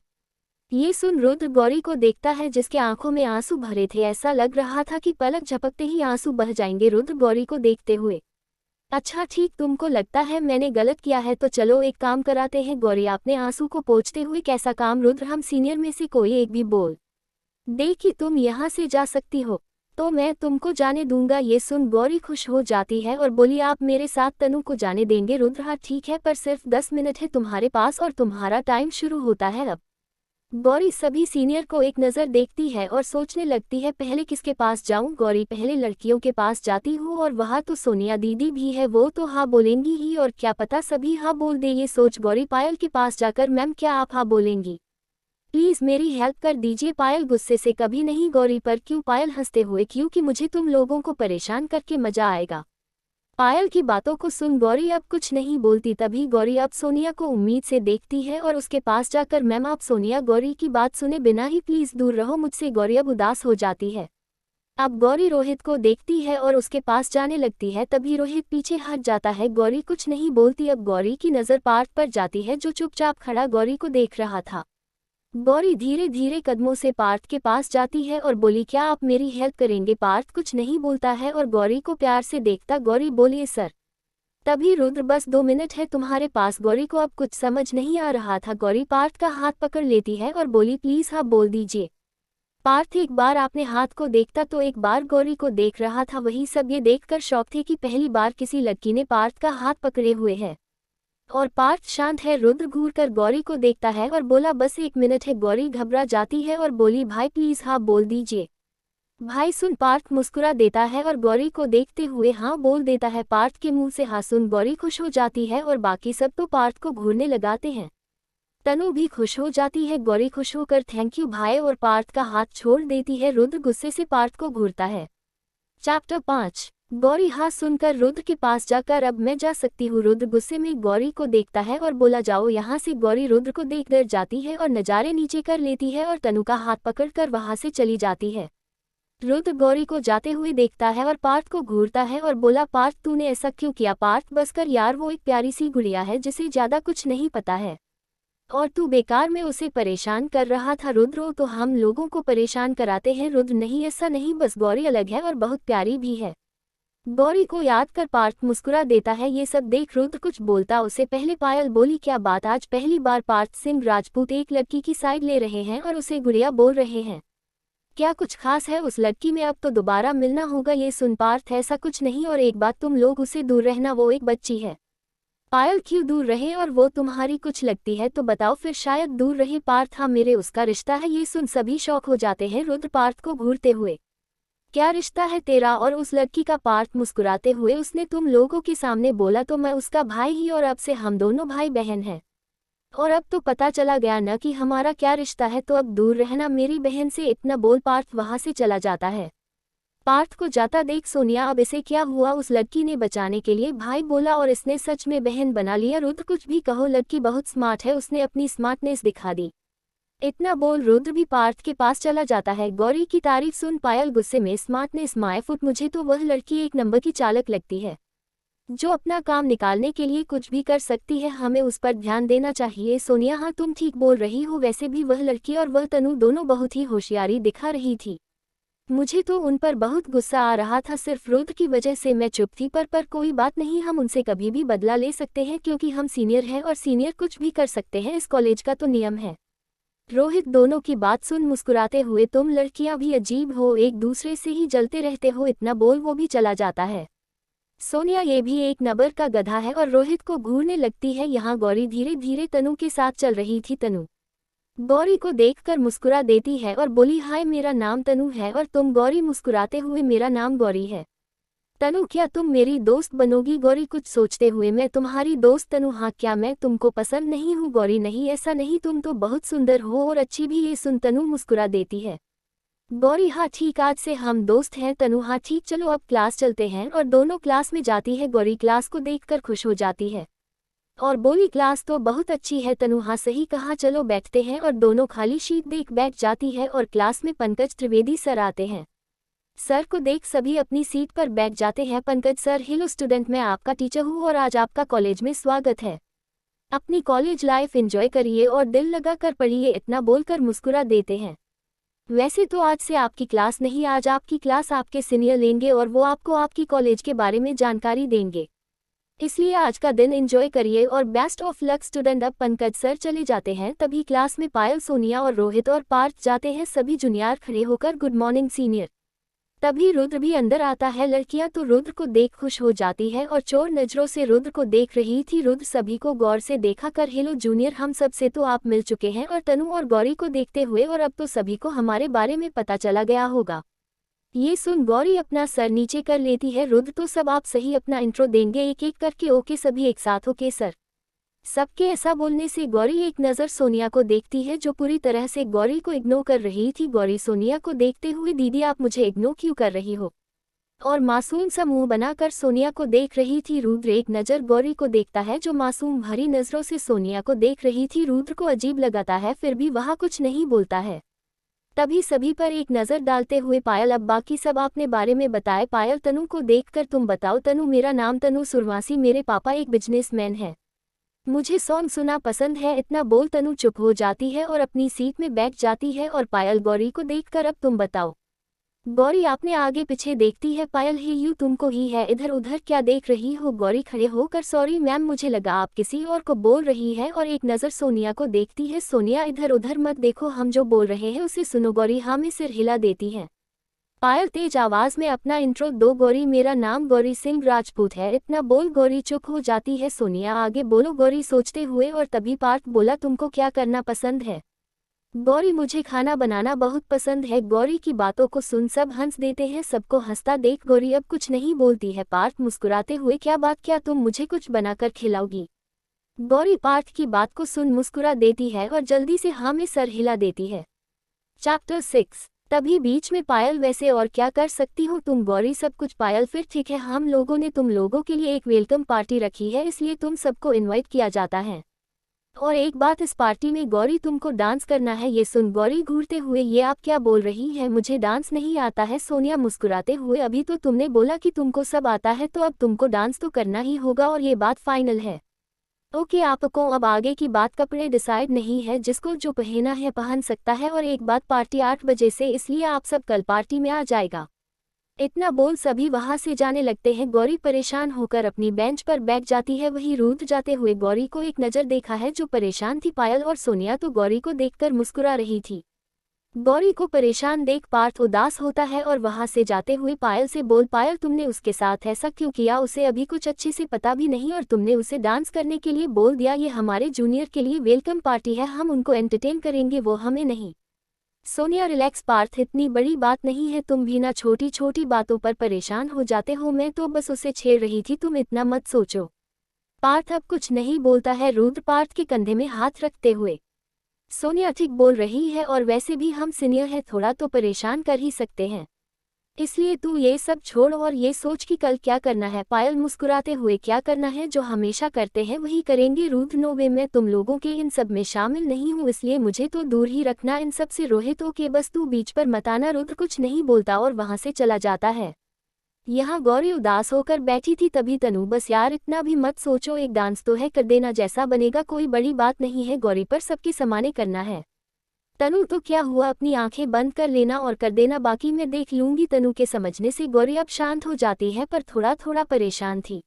ये सुन रुद्र गौरी को देखता है जिसके आंखों में आंसू भरे थे। ऐसा लग रहा था कि पलक झपकते ही आंसू बह जाएंगे रुद्र गौरी को देखते हुए। अच्छा ठीक, तुमको लगता है मैंने गलत किया है तो चलो एक काम कराते हैं। गौरी आपने आंसू को पोंछते हुए, कैसा काम रुद्र? हम सीनियर में से कोई एक भी बोल दे कि तुम यहाँ से जा सकती हो तो मैं तुमको जाने दूंगा। ये सुन गौरी खुश हो जाती है और बोली, आप मेरे साथ तनु को जाने देंगे? रुद्र हाँ ठीक है, पर सिर्फ 10 मिनट है तुम्हारे पास और तुम्हारा टाइम शुरू होता है अब। गौरी सभी सीनियर को एक नज़र देखती है और सोचने लगती है पहले किसके पास जाऊं। गौरी पहले लड़कियों के पास जाती हूँ और वहाँ तो सोनिया दीदी भी है, वो तो हाँ बोलेंगी ही और क्या पता सभी हाँ बोल दे। ये सोच गौरी पायल के पास जाकर, मैम क्या आप हाँ बोलेंगी? प्लीज़ मेरी हेल्प कर दीजिए। पायल गुस्से से, कभी नहीं गौरी पर क्यों? पायल हंसते हुए, क्योंकि मुझे तुम लोगों को परेशान करके मजा आएगा। पायल की बातों को सुन गौरी अब कुछ नहीं बोलती। तभी गौरी अब सोनिया को उम्मीद से देखती है और उसके पास जाकर, मैम आप सोनिया। गौरी की बात सुने बिना ही, प्लीज़ दूर रहो मुझसे। गौरी अब उदास हो जाती है। अब गौरी रोहित को देखती है और उसके पास जाने लगती है, तभी रोहित पीछे हट जाता है। गौरी कुछ नहीं बोलती। अब गौरी की नज़र पार्थ पर जाती है जो चुपचाप खड़ा गौरी को देख रहा था। गौरी धीरे धीरे कदमों से पार्थ के पास जाती है और बोली, क्या आप मेरी हेल्प करेंगे? पार्थ कुछ नहीं बोलता है और गौरी को प्यार से देखता। गौरी बोली, सर। तभी रुद्र, बस 2 मिनट है तुम्हारे पास। गौरी को अब कुछ समझ नहीं आ रहा था। गौरी पार्थ का हाथ पकड़ लेती है और बोली, प्लीज़ हाँ बोल दीजिए। पार्थ एक बार अपने हाथ को देखता तो एक बार गौरी को देख रहा था। वही सब ये देखकर शौक थे कि पहली बार किसी लड़की ने पार्थ का हाथ पकड़े हुए है और पार्थ शांत है। रुद्र घूरकर गौरी को देखता है और बोला, बस 1 मिनट है। गौरी घबरा जाती है और बोली, भाई प्लीज़ हाँ बोल दीजिए। भाई सुन, पार्थ मुस्कुरा देता है और गौरी को देखते हुए हाँ बोल देता है। पार्थ के मुंह से हाँ सुन गौरी खुश हो जाती है और बाकी सब तो पार्थ को घूरने लगाते हैं। तनु भी खुश हो जाती है। गौरी खुश होकर थैंक यू भाई और पार्थ का हाथ छोड़ देती है। रुद्र गुस्से से पार्थ को घूरता है। चैप्टर 5। गौरी हाँ सुनकर रुद्र के पास जाकर, अब मैं जा सकती हूँ? रुद्र गुस्से में गौरी को देखता है और बोला, जाओ यहाँ से। गौरी रुद्र को देख डर जाती है और नज़ारे नीचे कर लेती है और तनु का हाथ पकड़कर वहाँ से चली जाती है। रुद्र गौरी को जाते हुए देखता है और पार्थ को घूरता है और बोला, पार्थ तूने ऐसा क्यों किया? पार्थ बस कर यार, वो एक प्यारी सी गुड़िया है जिसे ज़्यादा कुछ नहीं पता है और तू बेकार में उसे परेशान कर रहा था। रुद्र तो हम लोगों को परेशान कराते हैं। रुद्र नहीं, ऐसा नहीं, बस गौरी अलग है और बहुत प्यारी भी है। गौरी को याद कर पार्थ मुस्कुरा देता है। ये सब देख रुद्र कुछ बोलता उससे पहले पायल बोली, क्या बात, आज पहली बार पार्थ सिंह राजपूत एक लड़की की साइड ले रहे हैं और उसे गुड़िया बोल रहे हैं? क्या कुछ खास है उस लड़की में? अब तो दोबारा मिलना होगा। ये सुन पार्थ, ऐसा कुछ नहीं और एक बात, तुम लोग उसे दूर रहना, वो एक बच्ची है। पायल क्यों दूर रहे? और वो तुम्हारी कुछ लगती है तो बताओ फिर शायद दूर रहे। पार्थ हाँ मेरे उसका रिश्ता है। ये सुन सभी शौक हो जाते हैं रुद्र पार्थ को घूरते हुए। क्या रिश्ता है तेरा और उस लड़की का? पार्थ मुस्कुराते हुए, उसने तुम लोगों के सामने बोला तो मैं उसका भाई ही, और अब से हम दोनों भाई बहन हैं। और अब तो पता चला गया न कि हमारा क्या रिश्ता है, तो अब दूर रहना मेरी बहन से। इतना बोल पार्थ वहां से चला जाता है। पार्थ को जाता देख सोनिया, अब इसे क्या हुआ? उस लड़की ने बचाने के लिए भाई बोला और इसने सच में बहन बना लिया। रुद्र कुछ भी कहो, लड़की बहुत स्मार्ट है, उसने अपनी स्मार्टनेस दिखा दी। इतना बोल रुद्र भी पार्थ के पास चला जाता है। गौरी की तारीफ सुन पायल गुस्से में, स्मार्टनेस माय फुट, मुझे तो वह लड़की एक नंबर की चालक लगती है जो अपना काम निकालने के लिए कुछ भी कर सकती है, हमें उस पर ध्यान देना चाहिए। सोनिया हाँ तुम ठीक बोल रही हो, वैसे भी वह लड़की और वह तनु दोनों बहुत ही होशियारी दिखा रही थी। मुझे तो उन पर बहुत गुस्सा आ रहा था, सिर्फ रुद्र की वजह से मैं चुप थी। पर कोई बात नहीं, हम उनसे कभी भी बदला ले सकते हैं क्योंकि हम सीनियर हैं और सीनियर कुछ भी कर सकते हैं, इस कॉलेज का तो नियम है। रोहित दोनों की बात सुन मुस्कुराते हुए, तुम लड़कियां भी अजीब हो, एक दूसरे से ही जलते रहते हो। इतना बोल वो भी चला जाता है। सोनिया ये भी एक नंबर का गधा है और रोहित को घूरने लगती है। यहाँ गौरी धीरे धीरे तनु के साथ चल रही थी। तनु गौरी को देखकर मुस्कुरा देती है और बोली, हाय मेरा नाम तनु है और तुम? गौरी मुस्कुराते हुए, मेरा नाम गौरी है। तनु, क्या तुम मेरी दोस्त बनोगी? गौरी कुछ सोचते हुए, मैं तुम्हारी दोस्त? तनु, हाँ, क्या मैं तुमको पसंद नहीं हूँ? गौरी, नहीं, ऐसा नहीं, तुम तो बहुत सुंदर हो और अच्छी भी। ये सुन तनु मुस्कुरा देती है। गौरी, हाँ ठीक, आज से हम दोस्त हैं। तनु, हाँ ठीक, चलो अब क्लास चलते हैं। और दोनों क्लास में जाती है। गौरी क्लास को देखकर खुश हो जाती है और बोली, क्लास तो बहुत अच्छी है। तनु, हाँ सही कहा, चलो बैठते हैं। और दोनों खाली शीट देख बैठ जाती है और क्लास में पंकज त्रिवेदी सर आते हैं। सर को देख सभी अपनी सीट पर बैठ जाते हैं। पंकज सर, हेलो स्टूडेंट, मैं आपका टीचर हूँ और आज आपका कॉलेज में स्वागत है। अपनी कॉलेज लाइफ एंजॉय करिए और दिल लगा कर पढ़िए, इतना बोलकर मुस्कुरा देते हैं। वैसे तो आज से आपकी क्लास नहीं, आज आपकी क्लास आपके सीनियर लेंगे और वो आपको आपकी कॉलेज के बारे में जानकारी देंगे, इसलिए आज का दिन एंजॉय करिए और बेस्ट ऑफ लक स्टूडेंट। अब पंकज सर चले जाते हैं। तभी क्लास में पायल, सोनिया और रोहित और पार्थ जाते हैं। सभी जूनियर खड़े होकर गुड मॉर्निंग सीनियर। तभी रुद्र भी अंदर आता है। लड़कियां तो रुद्र को देख खुश हो जाती है और चोर नजरों से रुद्र को देख रही थी। रुद्र सभी को गौर से देखा कर, हेलो जूनियर, हम सब से तो आप मिल चुके हैं। और तनु और गौरी को देखते हुए, और अब तो सभी को हमारे बारे में पता चला गया होगा। ये सुन गौरी अपना सर नीचे कर लेती है। रुद्र, तो सब आप सही अपना इंट्रो देंगे एक एक करके? ओके, सभी एक साथ, ओके सर। सबके ऐसा बोलने से गौरी एक नज़र सोनिया को देखती है, जो पूरी तरह से गौरी को इग्नोर कर रही थी। गौरी सोनिया को देखते हुए, दीदी आप मुझे इग्नोर क्यों कर रही हो? और मासूम सा मुंह बनाकर सोनिया को देख रही थी। रुद्र एक नज़र गौरी को देखता है, जो मासूम भरी नज़रों से सोनिया को देख रही थी। रुद्र को अजीब लगाता है, फिर भी वह कुछ नहीं बोलता है। तभी सभी पर एक नज़र डालते हुए पायल, अब बाकी सब आपने बारे में बताए। पायल तनु को देखकर, तुम बताओ? तनु, मेरा नाम तनु सुरवासी, मेरे पापा एक बिजनेसमैन है, मुझे सॉन्ग सुना पसंद है। इतना बोल तनु चुप हो जाती है और अपनी सीट में बैठ जाती है। और पायल गौरी को देखकर, अब तुम बताओ? गौरी आपने आगे पीछे देखती है। पायल, ही यू तुमको ही है, इधर उधर क्या देख रही हो? गौरी खड़े होकर, सॉरी मैम, मुझे लगा आप किसी और को बोल रही है। और एक नज़र सोनिया को देखती है। सोनिया, इधर उधर मत देखो, हम जो बोल रहे हैं उसे सुनो। गौरी हाँ में सिर हिला देती है। पायल तेज आवाज में अपना इंट्रो दो। गौरी, मेरा नाम गौरी सिंह राजपूत है। इतना बोल गौरी चुप हो जाती है। सोनिया, आगे बोलो। गौरी सोचते हुए, और तभी पार्थ बोला, तुमको क्या करना पसंद है? गौरी, मुझे खाना बनाना बहुत पसंद है। गौरी की बातों को सुन सब हंस देते हैं। सबको हंसता देख गौरी अब कुछ नहीं बोलती है। पार्थ मुस्कुराते हुए, क्या बात, क्या तुम मुझे कुछ बनाकर खिलाओगी? गौरी पार्थ की बात को सुन मुस्कुरा देती है और जल्दी से हाँ में सर हिला देती है। चैप्टर 6। तभी बीच में पायल, वैसे और क्या कर सकती हो तुम? गौरी, सब कुछ। पायल, फिर ठीक है, हम लोगों ने तुम लोगों के लिए एक वेलकम पार्टी रखी है, इसलिए तुम सबको इनवाइट किया जाता है। और एक बात, इस पार्टी में गौरी तुमको डांस करना है। ये सुन गौरी घूरते हुए, ये आप क्या बोल रही हैं? मुझे डांस नहीं आता है। सोनिया मुस्कुराते हुए, अभी तो तुमने बोला कि तुमको सब आता है, तो अब तुमको डांस तो करना ही होगा और ये बात फाइनल है। ओके, आपको अब आगे की बात, कपड़े डिसाइड नहीं है, जिसको जो पहना है पहन सकता है। और एक बात, पार्टी 8 बजे से, इसलिए आप सब कल पार्टी में आ जाएगा। इतना बोल सभी वहां से जाने लगते हैं। गौरी परेशान होकर अपनी बेंच पर बैठ जाती है। वहीं रुद्र जाते हुए गौरी को एक नज़र देखा है, जो परेशान थी। पायल और सोनिया तो गौरी को देखकर मुस्कुरा रही थी। गौरी को परेशान देख पार्थ उदास होता है और वहां से जाते हुए पायल से बोल, पायल तुमने उसके साथ ऐसा क्यों किया? उसे अभी कुछ अच्छे से पता भी नहीं और तुमने उसे डांस करने के लिए बोल दिया। ये हमारे जूनियर के लिए वेलकम पार्टी है, हम उनको एंटरटेन करेंगे, वो हमें नहीं। सोनिया, रिलैक्स पार्थ, इतनी बड़ी बात नहीं है, तुम भी ना छोटी छोटी बातों पर परेशान हो जाते हो। मैं तो बस उसे छेड़ रही थी, तुम इतना मत सोचो। पार्थ अब कुछ नहीं बोलता है। रुद्र पार्थ के कंधे में हाथ रखते हुए, सोनिया ठीक बोल रही है, और वैसे भी हम सीनियर है, थोड़ा तो परेशान कर ही सकते हैं, इसलिए तू ये सब छोड़ और ये सोच कि कल क्या करना है। पायल मुस्कुराते हुए, क्या करना है? जो हमेशा करते हैं वही करेंगे। रुद्र, नो वे, मैं तुम लोगों के इन सब में शामिल नहीं हूँ, इसलिए मुझे तो दूर ही रखना इन सब से। रोहित, ओके, बस तू बीच पर मत आना। रुद्र कुछ नहीं बोलता और वहां से चला जाता है। यहाँ गौरी उदास होकर बैठी थी। तभी तनु, बस यार इतना भी मत सोचो, एक डांस तो है, कर देना, जैसा बनेगा, कोई बड़ी बात नहीं है। गौरी पर सबकी समाने करना है। तनु, तो क्या हुआ, अपनी आंखें बंद कर लेना और कर देना, बाकी मैं देख लूंगी। तनु के समझने से गौरी अब शांत हो जाती है, पर थोड़ा थोड़ा परेशान थी।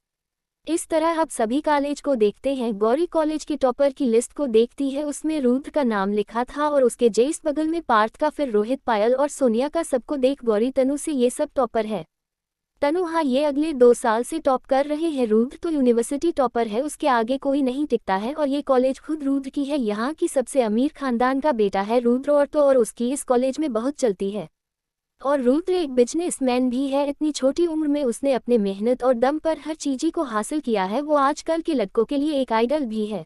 इस तरह अब सभी कॉलेज को देखते हैं। गौरी कॉलेज के टॉपर की लिस्ट को देखती है, उसमें रुद्र का नाम लिखा था और उसके जस्ट बगल में पार्थ का, फिर रोहित, पायल और सोनिया का। सबको देख गौरी, तनु से ये सब टॉपर है। तनु हाँ, ये अगले 2 साल से टॉप कर रहे हैं। रुद्र तो यूनिवर्सिटी टॉपर है, उसके आगे कोई नहीं टिकता है और ये कॉलेज खुद रुद्र की है। यहाँ की सबसे अमीर खानदान का बेटा है रुद्र, और उसकी इस कॉलेज में बहुत चलती है। और रुद्र एक बिजनेसमैन भी है। इतनी छोटी उम्र में उसने अपने मेहनत और दम पर हर चीज़ को हासिल किया है। वो आजकल के लड़कों के लिए एक आइडल भी है।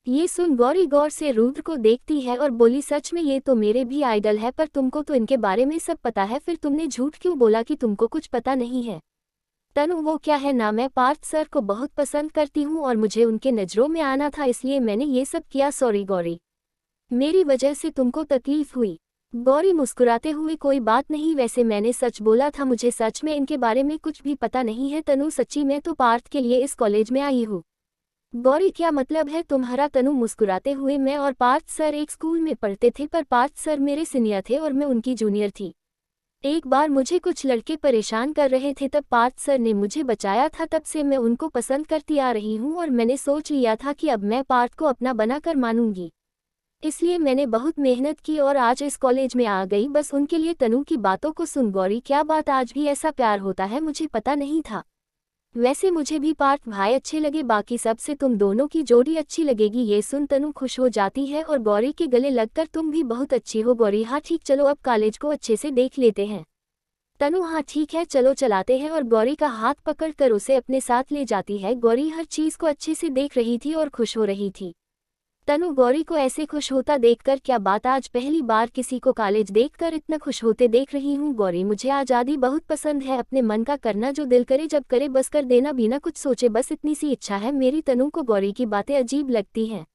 ये सुन गौरी गौर से रुद्र को देखती है और बोली, सच में ये तो मेरे भी आइडल है, पर तुमको तो इनके बारे में सब पता है, फिर तुमने झूठ क्यों बोला कि तुमको कुछ पता नहीं है? तनु वो क्या है ना, मैं पार्थ सर को बहुत पसंद करती हूँ और मुझे उनके नज़रों में आना था, इसलिए मैंने ये सब किया। सॉरी गौरी, मेरी वजह से तुमको तकलीफ हुई। गौरी मुस्कुराते हुए, कोई बात नहीं, वैसे मैंने सच बोला था, मुझे सच में इनके बारे में कुछ भी पता नहीं है। तनु सच्ची मैं तो पार्थ के लिए इस कॉलेज में आई हूँ। गौरी क्या मतलब है तुम्हारा? तनु मुस्कुराते हुए, मैं और पार्थ सर एक स्कूल में पढ़ते थे, पर पार्थ सर मेरे सीनियर थे और मैं उनकी जूनियर थी। एक बार मुझे कुछ लड़के परेशान कर रहे थे, तब पार्थ सर ने मुझे बचाया था। तब से मैं उनको पसंद करती आ रही हूँ और मैंने सोच लिया था कि अब मैं पार्थ को अपना बनाकर मानूंगी, इसलिए मैंने बहुत मेहनत की और आज इस कॉलेज में आ गई, बस उनके लिए। तनु की बातों को सुन गौरी, क्या बात, आज भी ऐसा प्यार होता है? मुझे पता नहीं था। वैसे मुझे भी पार्थ भाई अच्छे लगे, बाकी सबसे तुम दोनों की जोड़ी अच्छी लगेगी। ये सुन तनु खुश हो जाती है और गौरी के गले लगकर, तुम भी बहुत अच्छी हो गौरी। हाँ ठीक, चलो अब कॉलेज को अच्छे से देख लेते हैं। तनु हाँ ठीक है, चलो चलाते हैं, और गौरी का हाथ पकड़कर उसे अपने साथ ले जाती है। गौरी हर चीज़ को अच्छे से देख रही थी और खुश हो रही थी। तनु गौरी को ऐसे खुश होता देखकर, क्या बात, आज पहली बार किसी को कॉलेज देखकर इतना खुश होते देख रही हूँ। गौरी, मुझे आज़ादी बहुत पसंद है, अपने मन का करना, जो दिल करे जब करे, बस कर देना बिना कुछ सोचे, बस इतनी सी इच्छा है मेरी। तनु को गौरी की बातें अजीब लगती हैं।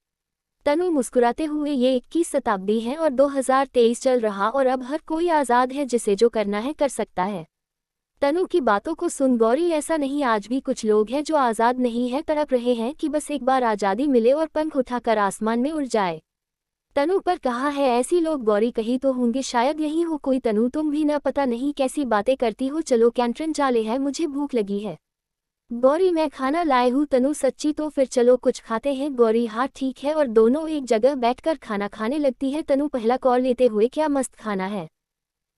तनु मुस्कुराते हुए, ये 21 शताब्दी है और 2023 चल रहा, और अब हर कोई आज़ाद है, जिसे जो करना है कर सकता है। तनु की बातों को सुन गौरी, ऐसा नहीं, आज भी कुछ लोग हैं जो आज़ाद नहीं है, तड़प रहे हैं कि बस एक बार आज़ादी मिले और पंख उठाकर आसमान में उड़ जाए। तनु पर कहा है ऐसी लोग? गौरी, कहीं तो होंगे, शायद यही हो कोई। तनु तुम भी ना, पता नहीं कैसी बातें करती हो, चलो कैंटीन चाले है, मुझे भूख लगी है। गौरी, मैं खाना लाए हूँ। तनु सच्ची? तो फिर चलो कुछ खाते हैं। गौरी हाँ ठीक है, और दोनों एक जगह बैठकर खाना खाने लगती है। तनु पहला कॉल लेते हुए, क्या मस्त खाना है,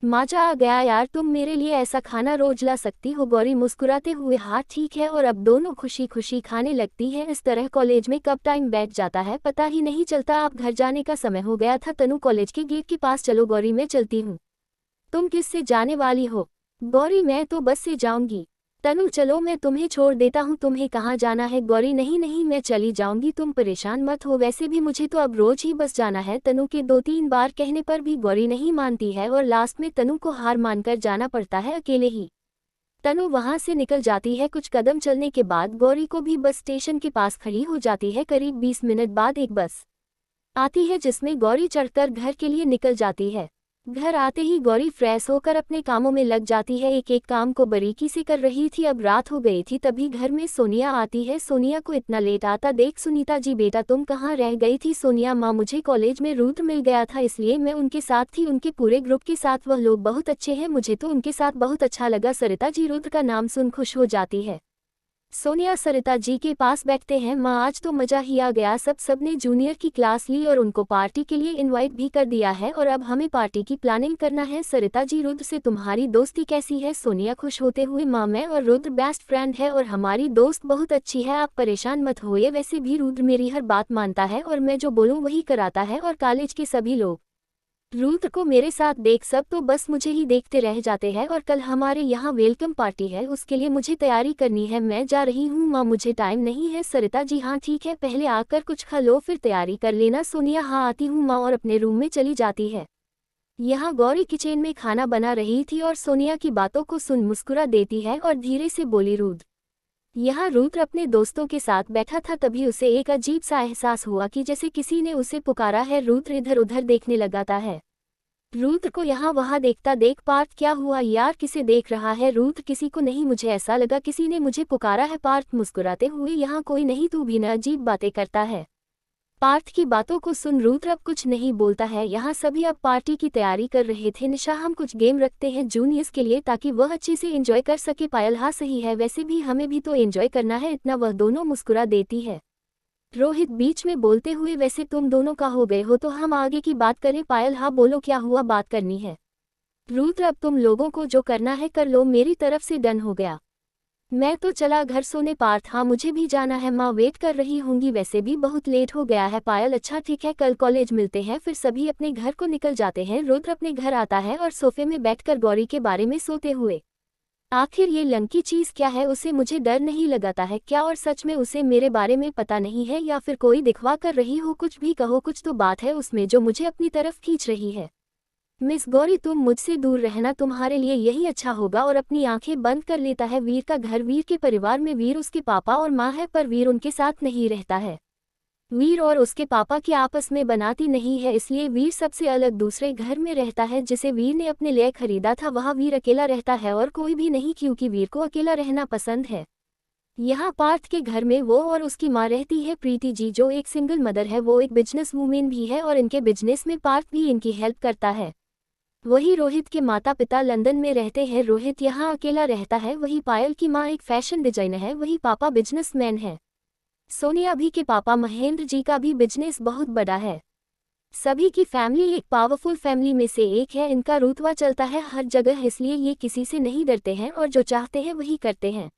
मजा आ गया यार, तुम मेरे लिए ऐसा खाना रोज ला सकती हो। गौरी मुस्कुराते हुए, हाँ ठीक है, और अब दोनों खुशी खुशी खाने लगती हैं। इस तरह कॉलेज में कब टाइम बैठ जाता है पता ही नहीं चलता। अब घर जाने का समय हो गया था। तनु, कॉलेज के गेट के पास चलो। गौरी, मैं चलती हूँ। तुम किससे जाने वाली हो? गौरी, मैं तो बस से जाऊंगी। तनु, चलो मैं तुम्हें छोड़ देता हूँ, तुम्हें कहाँ जाना है? गौरी, नहीं नहीं, मैं चली जाऊंगी, तुम परेशान मत हो, वैसे भी मुझे तो अब रोज ही बस जाना है। तनु के 2-3 बार कहने पर भी गौरी नहीं मानती है और लास्ट में तनु को हार मानकर जाना पड़ता है अकेले ही। तनु वहां से निकल जाती है। कुछ कदम चलने के बाद गौरी को भी बस स्टेशन के पास खड़ी हो जाती है। करीब 20 मिनट बाद एक बस आती है, जिसमें गौरी चढ़कर घर के लिए निकल जाती है। घर आते ही गौरी फ्रेश होकर अपने कामों में लग जाती है, एक एक काम को बारीकी से कर रही थी। अब रात हो गई थी, तभी घर में सोनिया आती है। सोनिया को इतना लेट आता देख, सुनीता जी बेटा तुम कहाँ रह गई थी? सोनिया, माँ मुझे कॉलेज में रुद्र मिल गया था, इसलिए मैं उनके साथ थी, उनके पूरे ग्रुप के साथ, वह लोग बहुत अच्छे हैं, मुझे तो उनके साथ बहुत अच्छा लगा। सरिता जी रुद्र का नाम सुन खुश हो जाती है। सोनिया सरिता जी के पास बैठते हैं। माँ आज तो मजा ही आ गया, सबने जूनियर की क्लास ली और उनको पार्टी के लिए इनवाइट भी कर दिया है, और अब हमें पार्टी की प्लानिंग करना है। सरिता जी, रुद्र से तुम्हारी दोस्ती कैसी है? सोनिया खुश होते हुए, माँ मैं और रुद्र बेस्ट फ्रेंड है और हमारी दोस्त बहुत अच्छी है, आप परेशान मत होइए, वैसे भी रुद्र मेरी हर बात मानता है और मैं जो बोलूँ वही कराता है, और कॉलेज के सभी लोग रुद्र को मेरे साथ देख सब तो बस मुझे ही देखते रह जाते हैं, और कल हमारे यहाँ वेलकम पार्टी है, उसके लिए मुझे तैयारी करनी है, मैं जा रही हूँ माँ, मुझे टाइम नहीं है। सरिता जी, हाँ ठीक है, पहले आकर कुछ खा लो फिर तैयारी कर लेना। सोनिया, हाँ आती हूँ माँ, और अपने रूम में चली जाती है। यहाँ गौरी किचन में खाना बना रही थी और सोनिया की बातों को सुन मुस्कुरा देती है और धीरे से बोली, रुद्र। यहाँ रुद्र अपने दोस्तों के साथ बैठा था, तभी उसे एक अजीब सा एहसास हुआ कि जैसे किसी ने उसे पुकारा है। रुद्र इधर उधर देखने लगाता है। रुद्र को यहाँ वहाँ देखता देख पार्थ, क्या हुआ यार, किसे देख रहा है? रुद्र, किसी को नहीं, मुझे ऐसा लगा किसी ने मुझे पुकारा है। पार्थ मुस्कुराते हुए, यहाँ कोई नहीं, तू भी न अजीब बातें करता है। पार्थ की बातों को सुन रुद्र अब कुछ नहीं बोलता है। यहाँ सभी अब पार्टी की तैयारी कर रहे थे। निशा, हम कुछ गेम रखते हैं जूनियर्स के लिए ताकि वह अच्छे से एंजॉय कर सके। पायल, हाँ सही है, वैसे भी हमें भी तो एंजॉय करना है इतना, वह दोनों मुस्कुरा देती है। रोहित बीच में बोलते हुए, वैसे तुम दोनों का हो गए हो तो हम आगे की बात करें। पायल, हाँ बोलो क्या हुआ, बात करनी है। रुद्र अब तुम लोगों को जो करना है कर लो, मेरी तरफ से डन हो गया। मैं तो चला घर सोने। पार्थ हाँ मुझे भी जाना है, माँ वेट कर रही होंगी, वैसे भी बहुत लेट हो गया है। पायल अच्छा ठीक है, कल कॉलेज मिलते हैं। फिर सभी अपने घर को निकल जाते हैं। रुद्र अपने घर आता है और सोफे में बैठकर गौरी के बारे में सोते हुए, आखिर ये लंकी चीज क्या है, उसे मुझे डर नहीं लगाता है क्या, और सच में उसे मेरे बारे में पता नहीं है, या फिर कोई दिखवा कर रही हो। कुछ भी कहो, कुछ तो बात है उसमें जो मुझे अपनी तरफ खींच रही है। मिस गौरी तुम मुझसे दूर रहना, तुम्हारे लिए यही अच्छा होगा। और अपनी आंखें बंद कर लेता है। वीर का घर, वीर के परिवार में वीर उसके पापा और माँ है, पर वीर उनके साथ नहीं रहता है। वीर और उसके पापा की आपस में बनाती नहीं है, इसलिए वीर सबसे अलग दूसरे घर में रहता है जिसे वीर ने अपने लिए खरीदा था। वहाँ वीर अकेला रहता है और कोई भी नहीं, क्योंकि वीर को अकेला रहना पसंद है। यहाँ पार्थ के घर में वो और उसकी माँ रहती है, प्रीति जी, जो एक सिंगल मदर है। वो एक बिजनेस वूमेन भी है और इनके बिजनेस में पार्थ भी इनकी हेल्प करता है। वही रोहित के माता पिता लंदन में रहते हैं, रोहित यहाँ अकेला रहता है। वही पायल की माँ एक फैशन डिजाइनर है, वही पापा बिजनेसमैन है। सोनिया भी के पापा महेंद्र जी का भी बिजनेस बहुत बड़ा है। सभी की फैमिली एक पावरफुल फैमिली में से एक है। इनका रुतबा चलता है हर जगह, इसलिए ये किसी से नहीं डरते हैं और जो चाहते हैं वही करते हैं।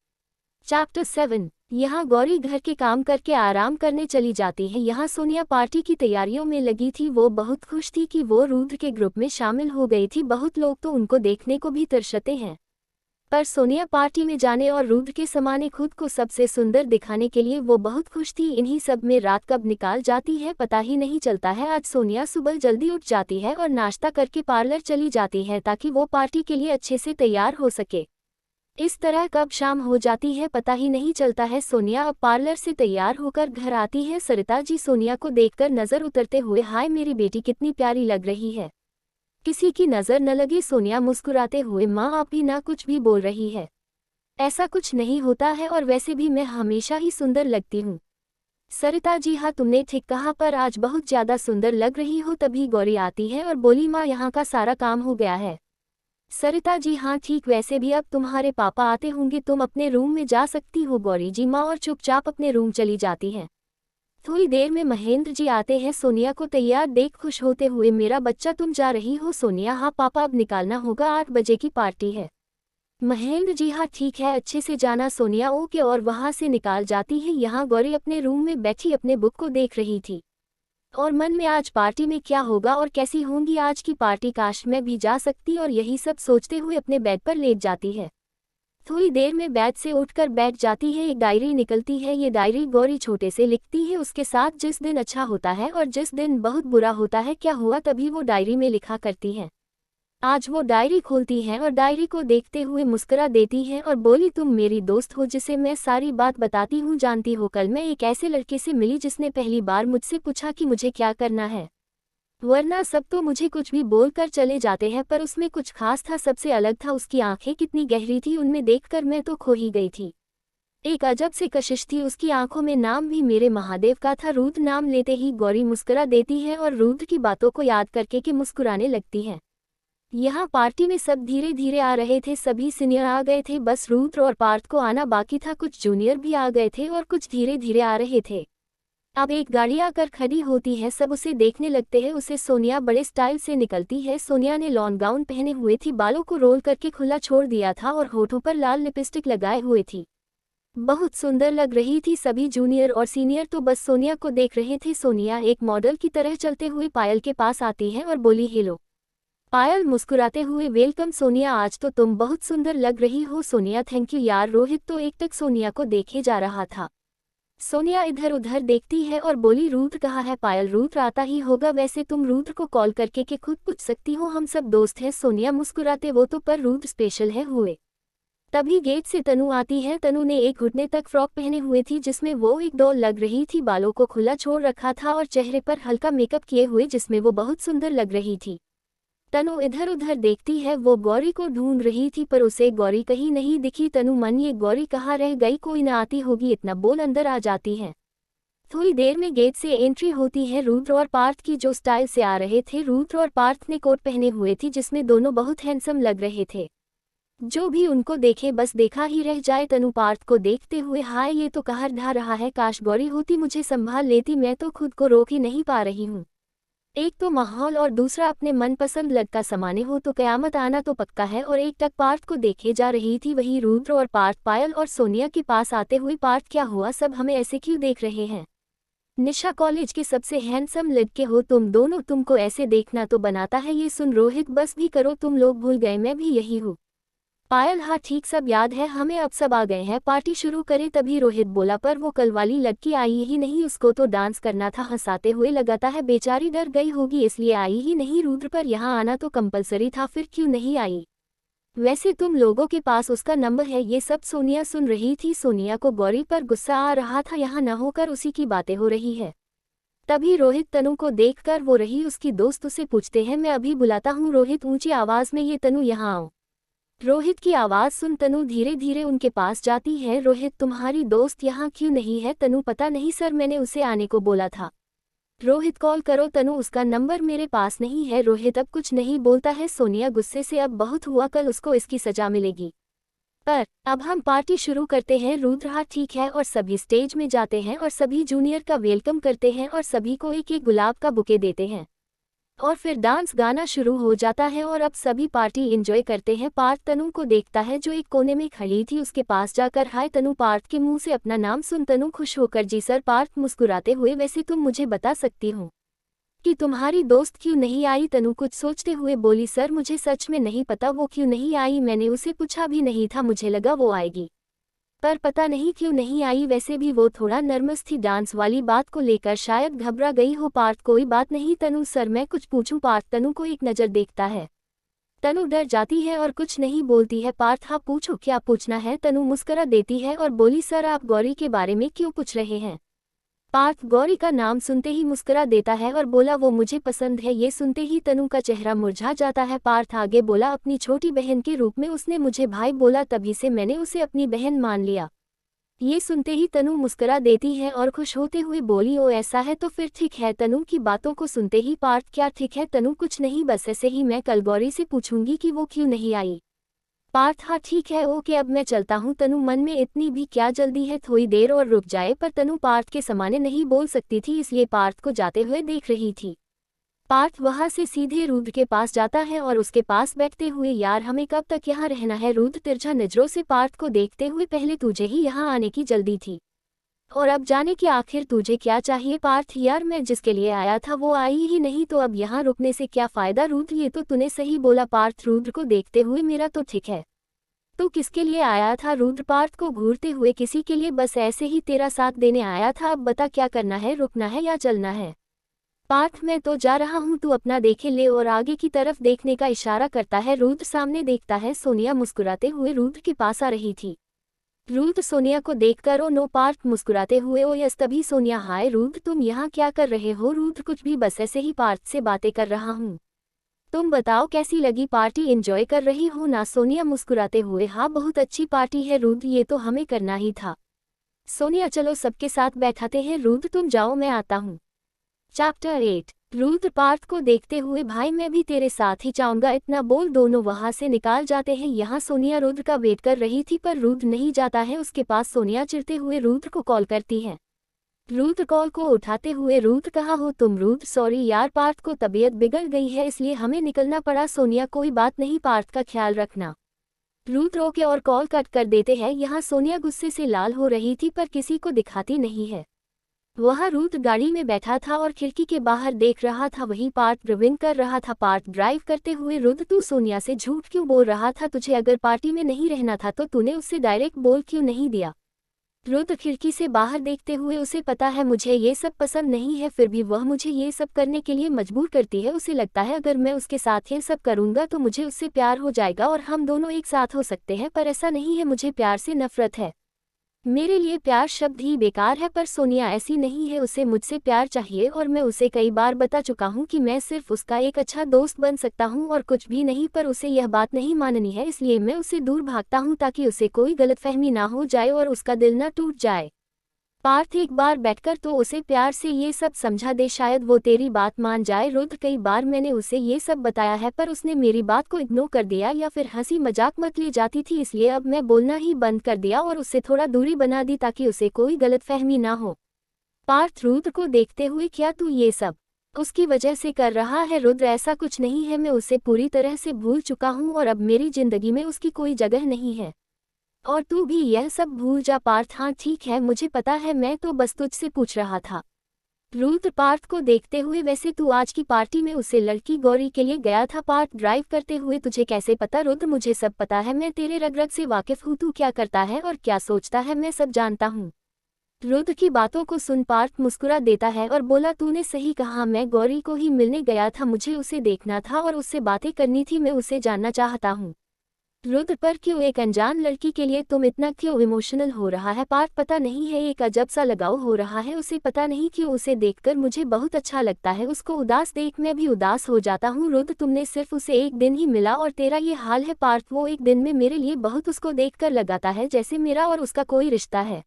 चैप्टर 7। यहाँ गौरी घर के काम करके आराम करने चली जाती है। यहाँ सोनिया पार्टी की तैयारियों में लगी थी। वो बहुत खुश थी कि वो रुद्र के ग्रुप में शामिल हो गई थी। बहुत लोग तो उनको देखने को भी तरसते हैं, पर सोनिया पार्टी में जाने और रुद्र के समाने खुद को सबसे सुंदर दिखाने के लिए वो बहुत खुश थी। इन्हीं सब में रात कब निकाल जाती है पता ही नहीं चलता है। आज सोनिया सुबह जल्दी उठ जाती है और नाश्ता करके पार्लर चली जाती है ताकि वो पार्टी के लिए अच्छे से तैयार हो सके। इस तरह कब शाम हो जाती है पता ही नहीं चलता है। सोनिया अब पार्लर से तैयार होकर घर आती है। सरिता जी सोनिया को देखकर नजर उतरते हुए, हाय मेरी बेटी कितनी प्यारी लग रही है। किसी की नजर न लगे, सोनिया मुस्कुराते हुए, माँ आप भी ना कुछ भी बोल रही है। ऐसा कुछ नहीं होता है, और वैसे भी मैं हमेशा ही सुंदर लगती हूँ। सरिता जी हाँ तुमने ठीक कहा, पर आज बहुत ज्यादा सुंदर लग रही हो। तभी गौरी आती है और बोली, माँ यहाँ का सारा काम हो गया है। सरिता जी हाँ ठीक, वैसे भी अब तुम्हारे पापा आते होंगे, तुम अपने रूम में जा सकती हो। गौरी जी माँ और चुपचाप अपने रूम चली जाती है। थोड़ी देर में महेंद्र जी आते हैं सोनिया को तैयार देख खुश होते हुए, मेरा बच्चा तुम जा रही हो। सोनिया हाँ पापा अब निकालना होगा, 8 बजे की पार्टी है। महेंद्र जी हाँ ठीक है, अच्छे से जाना। सोनिया ओके, और वहां से निकाल जाती है। यहाँ गौरी अपने रूम में बैठी अपने बुक को देख रही थी और मन में आज पार्टी में क्या होगा और कैसी होंगी आज की पार्टी, काश मैं भी जा सकती, और यही सब सोचते हुए अपने बेड पर लेट जाती है। थोड़ी देर में बेड से उठकर बैठ जाती है। एक डायरी निकलती है। ये डायरी गौरी छोटे से लिखती है उसके साथ जिस दिन अच्छा होता है और जिस दिन बहुत बुरा होता है, क्या हुआ तभी वो डायरी में लिखा करती है। आज वो डायरी खोलती है और डायरी को देखते हुए मुस्कुरा देती है और बोली, तुम मेरी दोस्त हो जिसे मैं सारी बात बताती हूँ। जानती हो कल मैं एक ऐसे लड़के से मिली जिसने पहली बार मुझसे पूछा कि मुझे क्या करना है, वरना सब तो मुझे कुछ भी बोलकर चले जाते हैं, पर उसमें कुछ खास था, सबसे अलग था। उसकी आंखें कितनी गहरी थी, उनमें देखकर मैं तो खो ही गई थी। एक अजब से कशिश थी उसकी आंखों में। नाम भी मेरे महादेव का था। रुद्र नाम लेते ही गौरी मुस्कुरा देती है और रुद्र की बातों को याद करके कि मुस्कुराने लगती है। यहाँ पार्टी में सब धीरे धीरे आ रहे थे। सभी सीनियर आ गए थे, बस रुद्र और पार्थ को आना बाकी था। कुछ जूनियर भी आ गए थे और कुछ धीरे धीरे आ रहे थे। अब एक गाड़ी आकर खड़ी होती है, सब उसे देखने लगते हैं। उसे सोनिया बड़े स्टाइल से निकलती है। सोनिया ने लॉन्ग गाउन पहने हुए थी, बालों को रोल करके खुला छोड़ दिया था और होठों पर लाल लिपस्टिक लगाए हुए थी। बहुत सुंदर लग रही थी। सभी जूनियर और सीनियर तो बस सोनिया को देख रहे थे। सोनिया एक मॉडल की तरह चलते हुए पायल के पास आती है और बोली, हेलो। पायल मुस्कुराते हुए, वेलकम सोनिया, आज तो तुम बहुत सुंदर लग रही हो। सोनिया थैंक यू यार। रोहित तो एकटक सोनिया को देखे जा रहा था। सोनिया इधर उधर देखती है और बोली, रुद्र कहाँ है। पायल, रुद्र आता ही होगा, वैसे तुम रुद्र को कॉल करके के खुद पूछ सकती हो, हम सब दोस्त हैं। सोनिया मुस्कुराते, वो तो पर रुद्र स्पेशल है हुए। तभी गेट से तनु आती है। तनु ने एक घुटने तक फ्रॉक पहने हुए थी जिसमें वो एक डॉल लग रही थी। बालों को खुला छोड़ रखा था और चेहरे पर हल्का मेकअप किए हुए जिसमें वो बहुत सुंदर लग रही थी। तनु इधर उधर देखती है, वो गौरी को ढूंढ रही थी पर उसे गौरी कहीं नहीं दिखी। तनु मन, ये गौरी कहाँ रह गई, कोई न आती होगी, इतना बोल अंदर आ जाती है। थोड़ी देर में गेट से एंट्री होती है रुद्र और पार्थ की, जो स्टाइल से आ रहे थे। रुद्र और पार्थ ने कोट पहने हुए थे जिसमें दोनों बहुत हैंडसम लग रहे थे। जो भी उनको देखे बस देखा ही रह जाए। तनु पार्थ को देखते हुए, हाय ये तो कहर ढा रहा है, काश गौरी होती मुझे संभाल लेती, मैं तो खुद को रोक ही नहीं पा रही हूँ। एक तो माहौल और दूसरा अपने मनपसंद लड़का समाने हो तो कयामत आना तो पक्का है। और एक टक पार्थ को देखे जा रही थी वही रुद्र और पार्थ पायल और सोनिया के पास आते हुए। पार्थ क्या हुआ, सब हमें ऐसे क्यों देख रहे हैं? निशा कॉलेज के सबसे हैंडसम लड़के हो तुम दोनों, तुमको ऐसे देखना तो बनाता है ये सुन रोहित बस भी करो, तुम लोग भूल गए मैं भी यही हूँ। पायल हाँ ठीक सब याद है हमें, अब सब आ गए हैं, पार्टी शुरू करें। तभी रोहित बोला पर वो कल वाली लड़की आई ही नहीं, उसको तो डांस करना था। हंसाते हुए लगाता है बेचारी डर गई होगी इसलिए आई ही नहीं। रुद्र पर यहाँ आना तो कंपलसरी था, फिर क्यों नहीं आई? वैसे तुम लोगों के पास उसका नंबर है? ये सब सोनिया सुन रही थी। सोनिया को गौरी पर गुस्सा आ रहा था, यहाँ न होकर उसी की बातें हो रही है। तभी रोहित तनु को देखकर वो रही उसकी दोस्त उसे पूछते हैं मैं अभी बुलाता हूँ। रोहित ऊंची आवाज में ये तनु यहाँ आओ। रोहित की आवाज सुन तनु धीरे धीरे उनके पास जाती है। रोहित तुम्हारी दोस्त यहाँ क्यों नहीं है? तनु पता नहीं सर, मैंने उसे आने को बोला था। रोहित कॉल करो तनु, उसका नंबर मेरे पास नहीं है। रोहित अब कुछ नहीं बोलता है। सोनिया गुस्से से अब बहुत हुआ, कल उसको इसकी सजा मिलेगी। पर अब हम पार्टी शुरू करते हैं। रुद्र हाँ ठीक है और सभी स्टेज में जाते हैं और सभी जूनियर का वेलकम करते हैं और सभी को एक एक गुलाब का बुके देते हैं और फिर डांस गाना शुरू हो जाता है और अब सभी पार्टी एंजॉय करते हैं। पार्थ तनु को देखता है जो एक कोने में खड़ी थी, उसके पास जाकर हाय तनु। पार्थ के मुंह से अपना नाम सुन तनु खुश होकर जी सर। पार्थ मुस्कुराते हुए वैसे तुम मुझे बता सकती हो कि तुम्हारी दोस्त क्यों नहीं आई? तनु कुछ सोचते हुए बोली सर मुझे सच में नहीं पता वो क्यों नहीं आई, मैंने उसे पूछा भी नहीं था, मुझे लगा वो आएगी पर पता नहीं क्यों नहीं आई। वैसे भी वो थोड़ा नर्वस थी, डांस वाली बात को लेकर शायद घबरा गई हो। पार्थ कोई बात नहीं तनु, सर मैं कुछ पूछूं? पार्थ तनु को एक नज़र देखता है। तनु डर जाती है और कुछ नहीं बोलती है। पार्थ हाँ पूछो क्या पूछना है? तनु मुस्कुरा देती है और बोली सर आप गौरी के बारे में क्यों पूछ रहे हैं? पार्थ गौरी का नाम सुनते ही मुस्कुरा देता है और बोला वो मुझे पसंद है। ये सुनते ही तनु का चेहरा मुरझा जाता है। पार्थ आगे बोला अपनी छोटी बहन के रूप में उसने मुझे भाई बोला, तभी से मैंने उसे अपनी बहन मान लिया। ये सुनते ही तनु मुस्कुरा देती है और खुश होते हुए बोली ओ ऐसा है तो फिर ठीक है। तनु की बातों को सुनते ही पार्थ क्या ठीक है? तनु कुछ नहीं बस ऐसे ही, मैं कल गौरी से पूछूंगी कि वो क्यों नहीं आई। पार्थ हाँ ठीक है ओके अब मैं चलता हूँ। तनु मन में इतनी भी क्या जल्दी है, थोड़ी देर और रुक जाए। पर तनु पार्थ के सामने नहीं बोल सकती थी इसलिए पार्थ को जाते हुए देख रही थी। पार्थ वहां से सीधे रुद्र के पास जाता है और उसके पास बैठते हुए यार हमें कब तक यहाँ रहना है? रुद्र तिरछा नजरों से पार्थ को देखते हुए पहले तुझे ही यहाँ आने की जल्दी थी और अब जाने की आखिर तुझे क्या चाहिए? पार्थ यार मैं जिसके लिए आया था वो आई ही नहीं तो अब यहाँ रुकने से क्या फायदा? रुद्र ये तो तूने सही बोला। पार्थ रुद्र को देखते हुए मेरा तो ठीक है, तू किसके लिए आया था? रुद्र पार्थ को घूरते हुए किसी के लिए, बस ऐसे ही तेरा साथ देने आया था। अब बता क्या करना है, रुकना है या चलना है? पार्थ मैं तो जा रहा हूँ, तू अपना देखे ले और आगे की तरफ देखने का इशारा करता है। रुद्र सामने देखता है सोनिया मुस्कुराते हुए रुद्र के पास आ रही थी। रुद्र सोनिया को देखकर ओ नो। पार्थ मुस्कुराते हुए ओ यस। तभी सोनिया हाय रुद्र तुम यहाँ क्या कर रहे हो? रुद्र कुछ भी बस ऐसे ही पार्थ से बातें कर रहा हूँ, तुम बताओ कैसी लगी पार्टी, एंजॉय कर रही हो ना? सोनिया मुस्कुराते हुए हाँ बहुत अच्छी पार्टी है रुद्र, ये तो हमें करना ही था। सोनिया चलो सबके साथ बैठाते हैं। रुद्र तुम जाओ मैं आता हूँ। चैप्टर 8 रुद्र पार्थ को देखते हुए भाई मैं भी तेरे साथ ही जाऊंगा, इतना बोल दोनों वहां से निकाल जाते हैं। यहाँ सोनिया रुद्र का वेट कर रही थी पर रुद्र नहीं जाता है उसके पास। सोनिया चिढ़ते हुए रुद्र को कॉल करती है। रुद्र कॉल को उठाते हुए रुद्र कहाँ हो तुम? रुद्र सॉरी यार पार्थ को तबीयत बिगड़ गई है इसलिए हमें निकलना पड़ा। सोनिया कोई बात नहीं, पार्थ का ख्याल रखना। रुद्र ओके और कॉल कट कर देते हैं। यहाँ सोनिया गुस्से से लाल हो रही थी पर किसी को दिखाती नहीं है। वह रुद्र गाड़ी में बैठा था और खिड़की के बाहर देख रहा था, वहीं पार्थ ड्राइविंग कर रहा था। पार्थ ड्राइव करते हुए रुद्र तू सोनिया से झूठ क्यों बोल रहा था? तुझे अगर पार्टी में नहीं रहना था तो तूने उससे डायरेक्ट बोल क्यों नहीं दिया? रुद्र खिड़की से बाहर देखते हुए उसे पता है मुझे ये सब पसंद नहीं है फिर भी वह मुझे ये सब करने के लिए मजबूर करती है। उसे लगता है अगर मैं उसके साथ ये सब करूंगा तो मुझे उससे प्यार हो जाएगा और हम दोनों एक साथ हो सकते हैं, पर ऐसा नहीं है, मुझे प्यार से नफरत है। मेरे लिए प्यार शब्द ही बेकार है। पर सोनिया ऐसी नहीं है, उसे मुझसे प्यार चाहिए और मैं उसे कई बार बता चुका हूँ कि मैं सिर्फ उसका एक अच्छा दोस्त बन सकता हूँ और कुछ भी नहीं, पर उसे यह बात नहीं माननी है इसलिए मैं उससे दूर भागता हूँ ताकि उसे कोई गलतफहमी ना हो जाए और उसका दिल ना टूट जाए। पार्थ एक बार बैठकर तो उसे प्यार से ये सब समझा दे, शायद वो तेरी बात मान जाए। रुद्र कई बार मैंने उसे ये सब बताया है पर उसने मेरी बात को इग्नोर कर दिया या फिर हंसी मजाक मत ली जाती थी, इसलिए अब मैं बोलना ही बंद कर दिया और उससे थोड़ा दूरी बना दी ताकि उसे कोई गलतफहमी ना हो। पार्थ रुद्र को देखते हुए क्या तू ये सब उसकी वजह से कर रहा है। रुद्र, ऐसा कुछ नहीं है, मैं उसे पूरी तरह से भूल चुका हूँ और अब मेरी जिंदगी में उसकी कोई जगह नहीं है। और तू भी यह सब भूल जा पार्थ। हाँ ठीक है, मुझे पता है, मैं तो बस तुझसे पूछ रहा था। रुद्र पार्थ को देखते हुए, वैसे तू आज की पार्टी में उसे लड़की गौरी के लिए गया था पार्थ ड्राइव करते हुए? तुझे कैसे पता? रुद्र, मुझे सब पता है, मैं तेरे रग रग से वाकिफ हूँ। तू क्या करता है और क्या सोचता है मैं सब जानता हूँ। रुद्र की बातों को सुन पार्थ मुस्कुरा देता है और बोला, तूने सही कहा, मैं गौरी को ही मिलने गया था। मुझे उसे देखना था और उससे बातें करनी थी, मैं उसे जानना चाहता हूँ। रुद्र, पर क्यों एक अनजान लड़की के लिए तुम इतना क्यों इमोशनल हो रहा है? पार्थ, पता नहीं है, एक अजब सा लगाव हो रहा है उसे, पता नहीं क्यों। उसे देखकर मुझे बहुत अच्छा लगता है, उसको उदास देख मैं भी उदास हो जाता हूँ। रुद्र, तुमने सिर्फ उसे एक दिन ही मिला और तेरा ये हाल है? पार्थ, वो एक दिन में मेरे लिए बहुत उसको देखकर लगाता है जैसे मेरा और उसका कोई रिश्ता है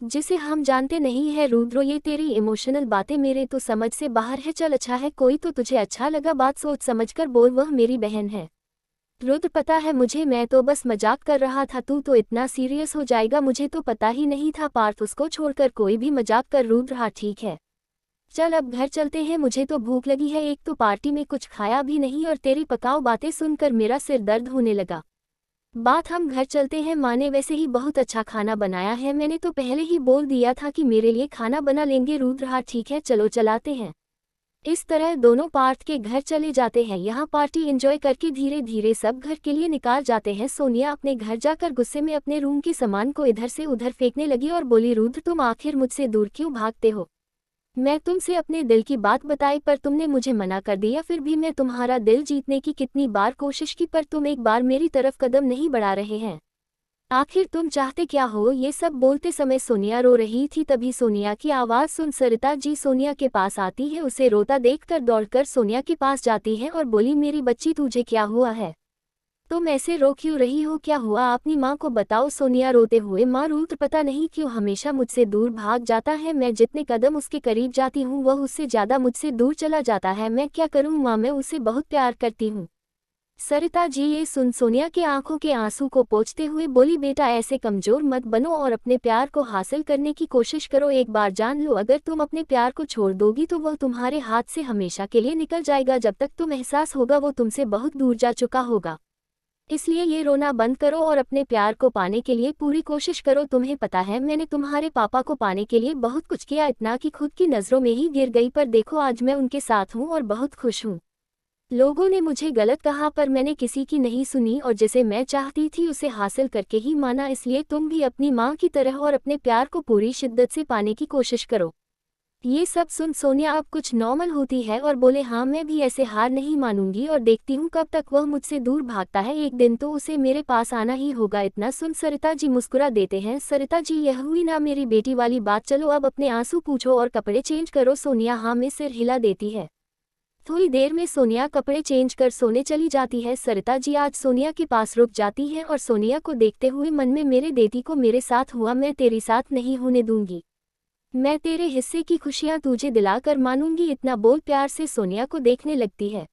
जिसे हम जानते नहीं है। रुद्र, ये तेरी इमोशनल बातें मेरे तो समझ से बाहर है। चल अच्छा है, कोई तो तुझे अच्छा लगा, बात सोच समझकर बोल, वह मेरी बहन है। रुद्र, पता है मुझे, मैं तो बस मजाक कर रहा था, तू तो इतना सीरियस हो जाएगा मुझे तो पता ही नहीं था। पार्थ, उसको छोड़कर कोई भी मजाक कर। रुद्र, हाँ ठीक है, चल अब घर चलते हैं, मुझे तो भूख लगी है, एक तो पार्टी में कुछ खाया भी नहीं और तेरी पकाऊ बातें सुनकर मेरा सिर दर्द होने लगा। बात हम घर चलते हैं, माँ ने वैसे ही बहुत अच्छा खाना बनाया है, मैंने तो पहले ही बोल दिया था कि मेरे लिए खाना बना लेंगे। रुद्र, हाँ ठीक है, चलो चलाते हैं। इस तरह दोनों पार्थ के घर चले जाते हैं। यहाँ पार्टी एंजॉय करके धीरे धीरे सब घर के लिए निकाल जाते हैं। सोनिया अपने घर जाकर गुस्से में अपने रूम के सामान को इधर से उधर फेंकने लगी और बोली, रुद्र तुम आखिर मुझसे दूर क्यों भागते हो? मैं तुमसे अपने दिल की बात बताई पर तुमने मुझे मना कर दिया, फिर भी मैं तुम्हारा दिल जीतने की कितनी बार कोशिश की पर तुम एक बार मेरी तरफ कदम नहीं बढ़ा रहे हैं। आखिर तुम चाहते क्या हो? ये सब बोलते समय सोनिया रो रही थी, तभी सोनिया की आवाज़ सुन सरिता जी सोनिया के पास आती है। उसे रोता देखकर दौड़कर सोनिया के पास जाती है और बोली, मेरी बच्ची तुझे क्या हुआ है? तुम ऐसे रो क्यों रही हो? क्या हुआ? अपनी माँ को बताओ। सोनिया रोते हुए, माँ रुद्र पता नहीं क्यों हमेशा मुझसे दूर भाग जाता है, मैं जितने कदम उसके करीब जाती हूँ वह उससे ज़्यादा मुझसे दूर चला जाता है, मैं क्या करूँ माँ, मैं उसे बहुत प्यार करती हूँ। सरिता जी ये सुन सोनिया के आंखों के आंसू को पोंछते हुए बोली, बेटा ऐसे कमजोर मत बनो और अपने प्यार को हासिल करने की कोशिश करो। एक बार जान लो, अगर तुम अपने प्यार को छोड़ दोगी तो वह तुम्हारे हाथ से हमेशा के लिए निकल जाएगा। जब तक तुम एहसास होगा वो तुमसे बहुत दूर जा चुका होगा। इसलिए ये रोना बंद करो और अपने प्यार को पाने के लिए पूरी कोशिश करो। तुम्हें पता है मैंने तुम्हारे पापा को पाने के लिए बहुत कुछ किया, इतना कि खुद की नज़रों में ही गिर गई, पर देखो आज मैं उनके साथ हूँ और बहुत खुश हूँ। लोगों ने मुझे गलत कहा पर मैंने किसी की नहीं सुनी और जिसे मैं चाहती थी उसे हासिल करके ही माना। इसलिए तुम भी अपनी माँ की तरह और अपने प्यार को पूरी शिद्दत से पाने की कोशिश करो। ये सब सुन सोनिया अब कुछ नॉर्मल होती है और बोले, हाँ मैं भी ऐसे हार नहीं मानूंगी और देखती हूँ कब तक वह मुझसे दूर भागता है, एक दिन तो उसे मेरे पास आना ही होगा। इतना सुन सरिता जी मुस्कुरा देते हैं। सरिता जी यह हुई ना मेरी बेटी वाली बात, चलो अब अपने आंसू पूछो और कपड़े चेंज करो। सोनिया हाँ में सिर हिला देती है। थोड़ी देर में सोनिया कपड़े चेंज कर सोने चली जाती है। सरिता जी आज सोनिया के पास रुक जाती हैं और सोनिया को देखते हुए मन में, मेरे बेटी को मेरे साथ हुआ मैं तेरे साथ नहीं होने दूंगी, मैं तेरे हिस्से की खुशियां तुझे दिलाकर मानूंगी। इतना बोल प्यार से सोनिया को देखने लगती है।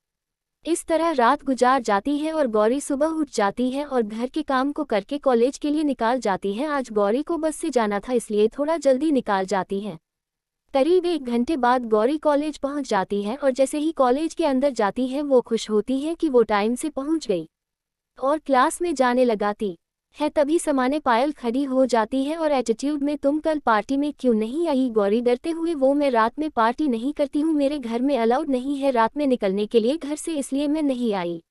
इस तरह रात गुजार जाती है और गौरी सुबह उठ जाती है और घर के काम को करके कॉलेज के लिए निकाल जाती है। आज गौरी को बस से जाना था इसलिए थोड़ा जल्दी निकाल जाती है। करीब 1 घंटे बाद गौरी कॉलेज पहुंच जाती है और जैसे ही कॉलेज के अंदर जाती है वो खुश होती है कि वो टाइम से पहुंच गई और क्लास में जाने लगाती है। तभी समाने पायल खड़ी हो जाती है और एटीट्यूड में, तुम कल पार्टी में क्यों नहीं आई? गौरी डरते हुए, वो मैं रात में पार्टी नहीं करती हूँ, मेरे घर में अलाउड नहीं है रात में निकलने के लिए घर से, इसलिए मैं नहीं आई,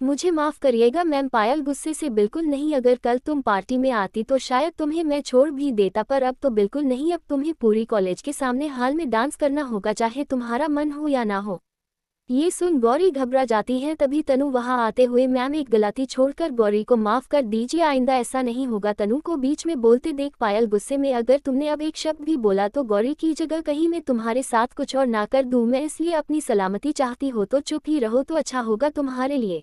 मुझे माफ़ करिएगा मैम। पायल गुस्से से, बिल्कुल नहीं, अगर कल तुम पार्टी में आती तो शायद तुम्हें मैं छोड़ भी देता, पर अब तो बिल्कुल नहीं, अब तुम्हें पूरी कॉलेज के सामने हाल में डांस करना होगा चाहे तुम्हारा मन हो या ना हो। ये सुन गौरी घबरा जाती है। तभी तनु वहां आते हुए, मैम एक गलती छोड़कर गौरी को माफ़ कर दीजिए, आइंदा ऐसा नहीं होगा। तनु को बीच में बोलते देख पायल गुस्से में, अगर तुमने अब एक शब्द भी बोला तो गौरी की जगह कहीं मैं तुम्हारे साथ कुछ और ना कर दूं, मैं इसलिए अपनी सलामती चाहती हो तो चुप ही रहो तो अच्छा होगा तुम्हारे लिए।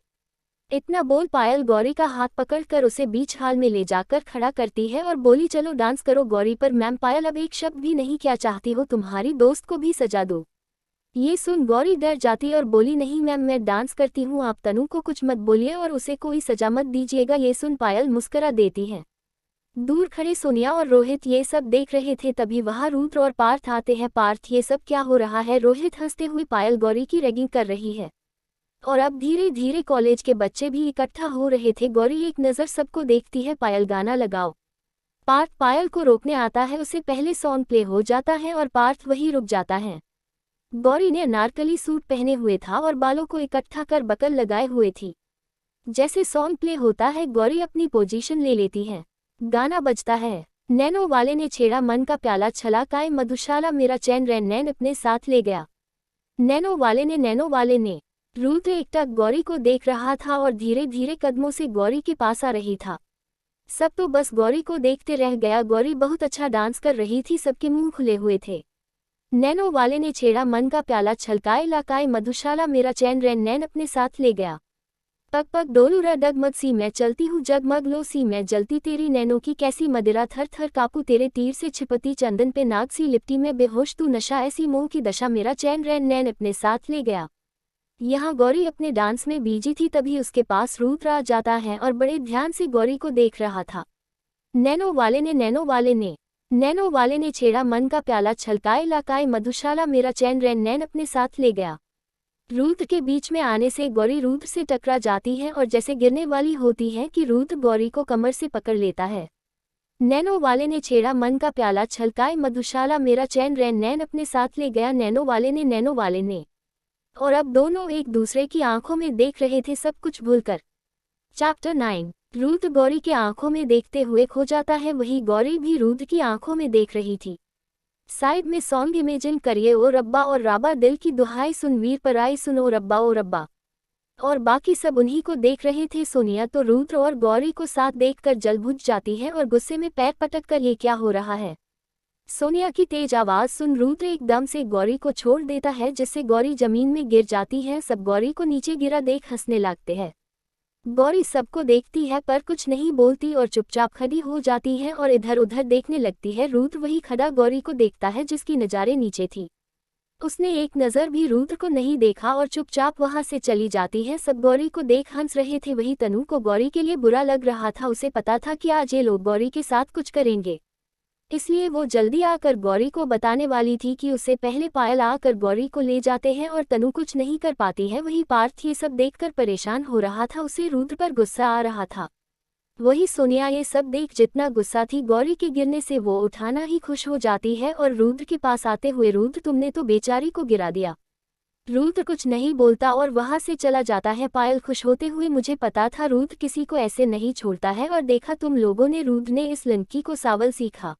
इतना बोल पायल गौरी का हाथ पकड़कर उसे बीच हाल में ले जाकर खड़ा करती है और बोली, चलो डांस करो गौरी। पर मैम पायल अब एक शब्द भी नहीं, क्या चाहती हो तुम्हारी दोस्त को भी सजा दो? ये सुन गौरी डर जाती और बोली, नहीं मैम मैं डांस करती हूँ, आप तनु को कुछ मत बोलिए और उसे कोई सजा मत दीजिएगा। ये सुन पायल मुस्करा देती है। दूर खड़े सोनिया और रोहित ये सब देख रहे थे, तभी वहां रुद्र और पार्थ आते हैं। पार्थ, ये सब क्या हो रहा है? रोहित हंसते हुए, पायल गौरी की रैगिंग कर रही है। और अब धीरे धीरे कॉलेज के बच्चे भी इकट्ठा हो रहे थे। गौरी एक नज़र सबको देखती है, पायल गाना लगाओ। पार्थ पायल को रोकने आता है, उससे पहले सॉन्ग प्ले हो जाता है और पार्थ वहीं रुक जाता है। गौरी ने अनारकली सूट पहने हुए था और बालों को इकट्ठा कर बकल लगाए हुए थी। जैसे सॉन्ग प्ले होता है, गौरी अपनी पोजीशन ले लेती है। गाना बजता है। नैनो वाले ने छेड़ा मन का प्याला, छलकाए मधुशाला मेरा चैन रैन नैन अपने साथ ले गया। नैनो वाले ने रुद्र एकटक गौरी को देख रहा था और धीरे धीरे कदमों से गौरी के पास आ रही था। सब तो बस गौरी को देखते रह गया। गौरी बहुत अच्छा डांस कर रही थी, सबके मुंह खुले हुए थे। नैनो वाले ने छेड़ा मन का प्याला, छलकाए लाकाए मधुशाला मेरा चैन रैन नैन अपने साथ ले गया। पग पग डोलू रा डगमग सी मैं चलती हूँ, जगमग लो सी मैं जलती, तेरी नैनों की कैसी मदिरा, थर थर कापू तेरे तीर से छिपती, चंदन पे नाग सी लिपटी में बेहोश तू नशा, ऐसी मोह की दशा, मेरा चैन रैन नैन अपने साथ ले गया। यहाँ गौरी अपने डांस में बिजी थी, तभी उसके पास रुद्र आ जाता है और बड़े ध्यान से गौरी को देख रहा था। नैनो वाले ने छेड़ा मन का प्याला, छलकाए लाकाए मधुशाला मेरा चैन रैन नैन अपने साथ ले गया। रुद्र के बीच में आने से गौरी रुद्र से टकरा जाती है और जैसे गिरने वाली होती है कि रुद्र गौरी को कमर से पकड़ लेता है। नैनो वाले ने छेड़ा मन का प्याला, छलकाए मधुशाला मेरा चैन रैन नैन अपने साथ ले गया। नैनो वाले ने और अब दोनों एक दूसरे की आंखों में देख रहे थे, सब कुछ भूलकर। चैप्टर 9। रुद्र गौरी के आंखों में देखते हुए खो जाता है, वही गौरी भी रुद्र की आंखों में देख रही थी। साइड में सॉन्ग इमेजिन करिए, ओ रब्बा और राबा दिल की दुहाई सुन, वीर पराई सुन, ओ रब्बा ओ रब्बा। और बाकी सब उन्हीं को देख रहे थे। सोनिया तो रुद्र और गौरी को साथ देखकर जल बुझ जाती है और गुस्से में पैर पटक कर ये क्या हो रहा है। सोनिया की तेज आवाज सुन रुद्र एकदम से गौरी को छोड़ देता है, जिससे गौरी जमीन में गिर जाती है। सब गौरी को नीचे गिरा देख हंसने लगते हैं। गौरी सबको देखती है पर कुछ नहीं बोलती और चुपचाप खड़ी हो जाती है और इधर उधर देखने लगती है। रुद्र वही खड़ा गौरी को देखता है जिसकी नज़ारे नीचे थी। उसने एक नज़र भी रुद्र को नहीं देखा और चुपचाप वहां से चली जाती है। सब गौरी को देख हंस रहे थे। वही तनु को गौरी के लिए बुरा लग रहा था। उसे पता था कि आज ये लोग गौरी के साथ कुछ करेंगे, इसलिए वो जल्दी आकर गौरी को बताने वाली थी कि उससे पहले पायल आकर गौरी को ले जाते हैं और तनु कुछ नहीं कर पाती है। वही पार्थ ये सब देखकर परेशान हो रहा था, उसे रुद्र पर गुस्सा आ रहा था। वही सोनिया ये सब देख जितना गुस्सा थी गौरी के गिरने से, वो उठाना ही खुश हो जाती है और रुद्र के पास आते हुए, रुद्र तुमने तो बेचारी को गिरा दिया। रुद्र कुछ नहीं बोलता और वहां से चला जाता है। पायल खुश होते हुए, मुझे पता था रुद्र किसी को ऐसे नहीं छोड़ता है, और देखा तुम लोगों ने, रुद्र ने इस लड़की को सावल सीखा